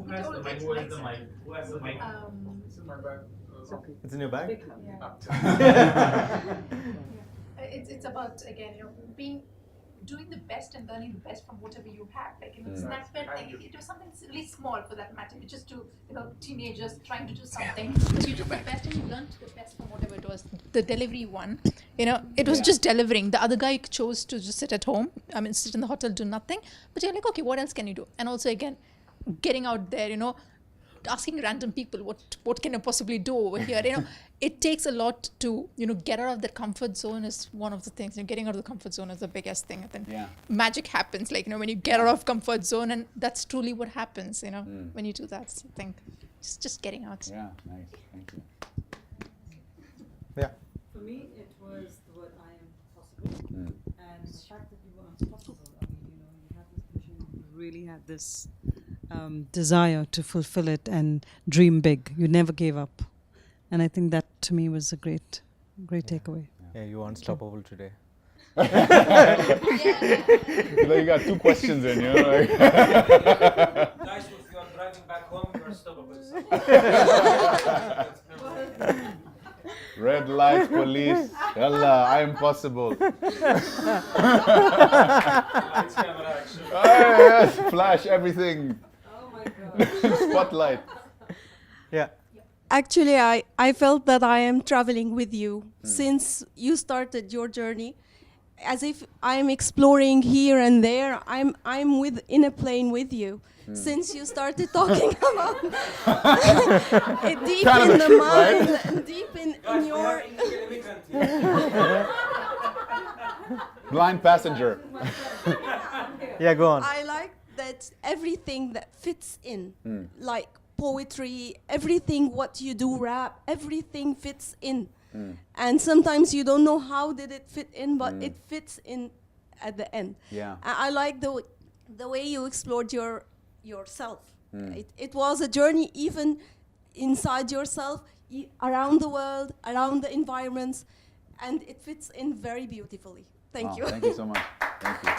has the mic? Who has the mic? Who has the mic? It's in my bag. It's in your bag? It's about, again, doing the best and learning the best from whatever you have. It's that thing. It was something really small for that matter. It's just to, teenagers trying to do something. So you do the best and you learn the best from whatever it was. The delivery one, it was just delivering. The other guy chose to just sit at home. Sit in the hotel, do nothing. But you're like, okay, what else can you do? And also, again, getting out there, asking random people what can I possibly do over here. It takes a lot to get out of that comfort zone is one of the things. Getting out of the comfort zone is the biggest thing. I think magic happens when you get out of comfort zone, and that's truly what happens. When you do that. So I think just getting out. Yeah, nice. Thank you. Yeah. For me, it was the word I am possible, and the fact that you were unstoppable. You had this vision, you really had this desire to fulfill it and dream big. You never gave up, and I think that to me was a great takeaway. Yeah, you are unstoppable today. You got 2 questions in, Guys, if you are driving back home, you are stoppable. Red light, police. Yalla, I am possible. Lights, camera, action. Yes, flash everything. Oh my God. Spotlight. Yeah. Actually, I felt that I am traveling with you since you started your journey. As if I'm exploring here and there, I'm in a plane with you. Since you started talking about it deep Kind of in a the trip, mind, right? deep in Guys, we your. have illegal immigrant here. Blind passenger. Yeah, go on. I like that everything that fits in, like poetry, everything what you do, rap, everything fits in. And sometimes you don't know how did it fit in, but it fits in at the end. Yeah. I like the way you explored yourself. It was a journey even inside yourself, around the world, around the environments, and it fits in very beautifully. Thank you. Thank you so much. Thank you.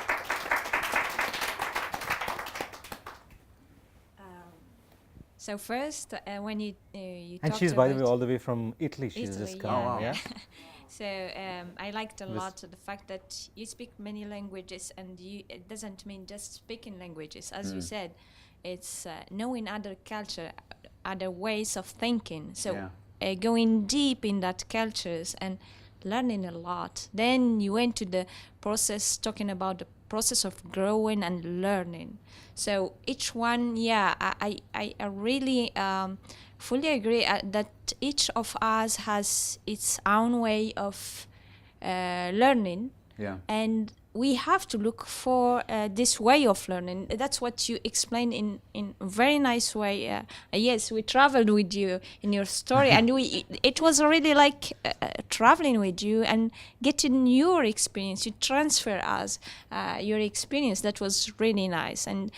So first, when you And talked she's, by the way, about all the way from Italy. She's Italy, just come. wow. Yeah. So I liked a lot the fact that you speak many languages, and it doesn't mean just speaking languages. As you said, it's knowing other culture, other ways of thinking. So going deep in that cultures and learning a lot. Then you went to the process, talking about the process of growing and learning. So each one, I really fully agree that each of us has its own way of learning, and we have to look for this way of learning. That's what you explain in a very nice way. Yes, we traveled with you in your story, and it was really like traveling with you and getting your experience. You transfer us your experience. That was really nice. And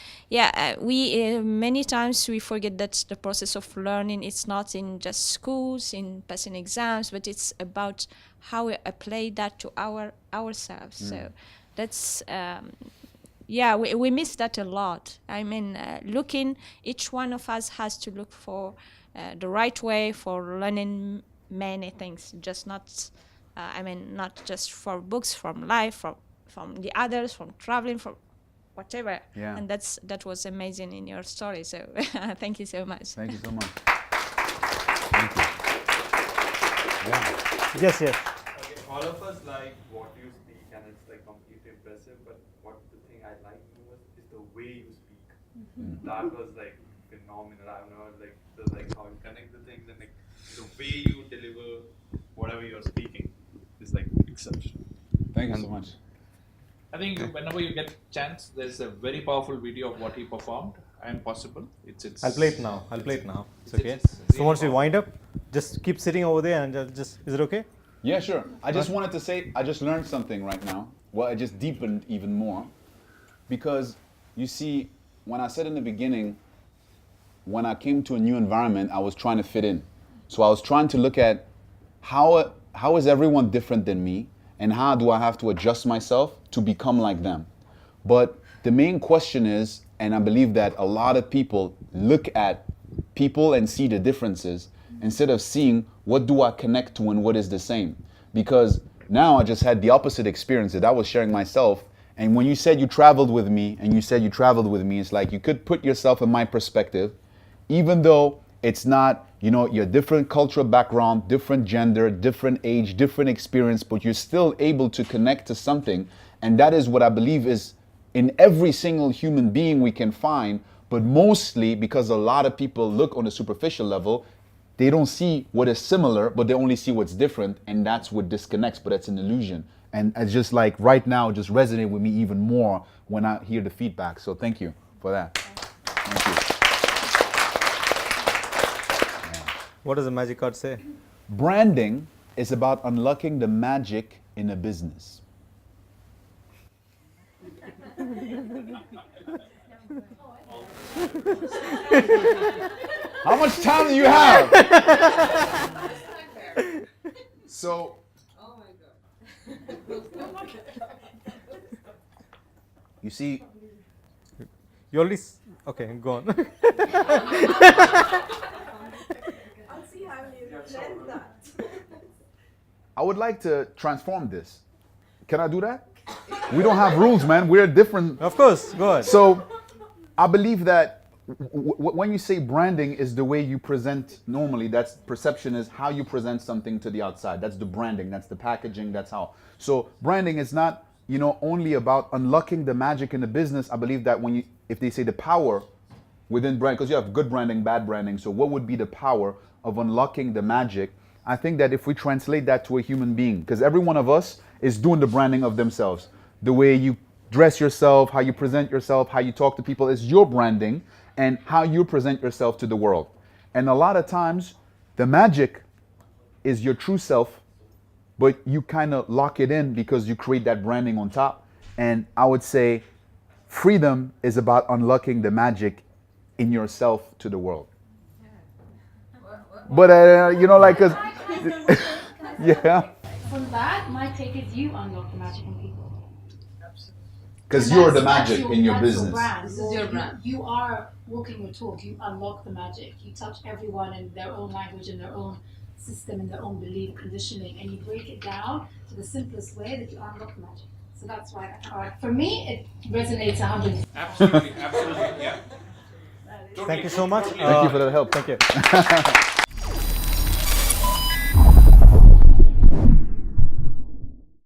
we many times we forget that the process of learning, it's not in just schools, in passing exams, but it's about how we apply that to ourselves. So that's we miss that a lot. I mean, each one of us has to look for the right way for learning many things, just not not just for books, from life, from the others, from traveling, from whatever. And that was amazing in your story. So thank you so much. Thank you so much. Thank you. Yes. Okay, all of us like what you speak, and it's like completely impressive. But what the thing I like most is the way you speak. That was like phenomenal. I don't know, like how you connect the things, and like the way you deliver whatever you're speaking is like exceptional. Thank you so much. I think whenever you get chance, there's a very powerful video of what he performed. And possible. It's. I'll play it now. It's okay. It's So once we wind up, just keep sitting over there and is it okay? Yeah, sure. I just wanted to say, I just learned something right now. Well, I just deepened even more. Because, you see, when I said in the beginning, when I came to a new environment, I was trying to fit in. So I was trying to look at how is everyone different than me, and how do I have to adjust myself to become like them. But the main question is, and I believe that a lot of people look at people and see the differences instead of seeing what do I connect to and what is the same. Because now I just had the opposite experience that I was sharing myself. And when you said you traveled with me, it's like you could put yourself in my perspective, even though it's not, your different cultural background, different gender, different age, different experience, but you're still able to connect to something. And that is what I believe is in every single human being we can find, but mostly because a lot of people look on a superficial level, they don't see what is similar, but they only see what's different, and that's what disconnects, but it's an illusion. And it's just like right now, just resonate with me even more when I hear the feedback. So thank you for that. Thank you. What does the magic card say? Branding is about unlocking the magic in a business. How much time do you have? So, you see, You already. Okay, go on. I'll see how you blend that. I would like to transform this. Can I do that? We don't have rules, man. We're different. Of course, go ahead. So, I believe that when you say branding is the way you present normally, that's perception is how you present something to the outside. That's the branding, that's the packaging, that's how. So branding is not, only about unlocking the magic in the business. I believe that if they say the power within brand, because you have good branding, bad branding. So what would be the power of unlocking the magic? I think that if we translate that to a human being, because every one of us is doing the branding of themselves. The way you dress yourself, how you present yourself, how you talk to people is your branding, and how you present yourself to the world. And a lot of times, the magic is your true self, but you kind of lock it in because you create that branding on top. And I would say freedom is about unlocking the magic in yourself to the world. But, cause, yeah. From that, my take is you unlock the magic in people. Because And you're the that's magic in your that's business. brand. This is your brand. You are walking your talk. You unlock the magic. You touch everyone in their own language, in their own system, in their own belief, conditioning, and you break it down to the simplest way that you unlock the magic. So that's why that card, for me, it resonates 100. Absolutely, absolutely, yeah. Thank you so much. Thank you for that help. Thank you.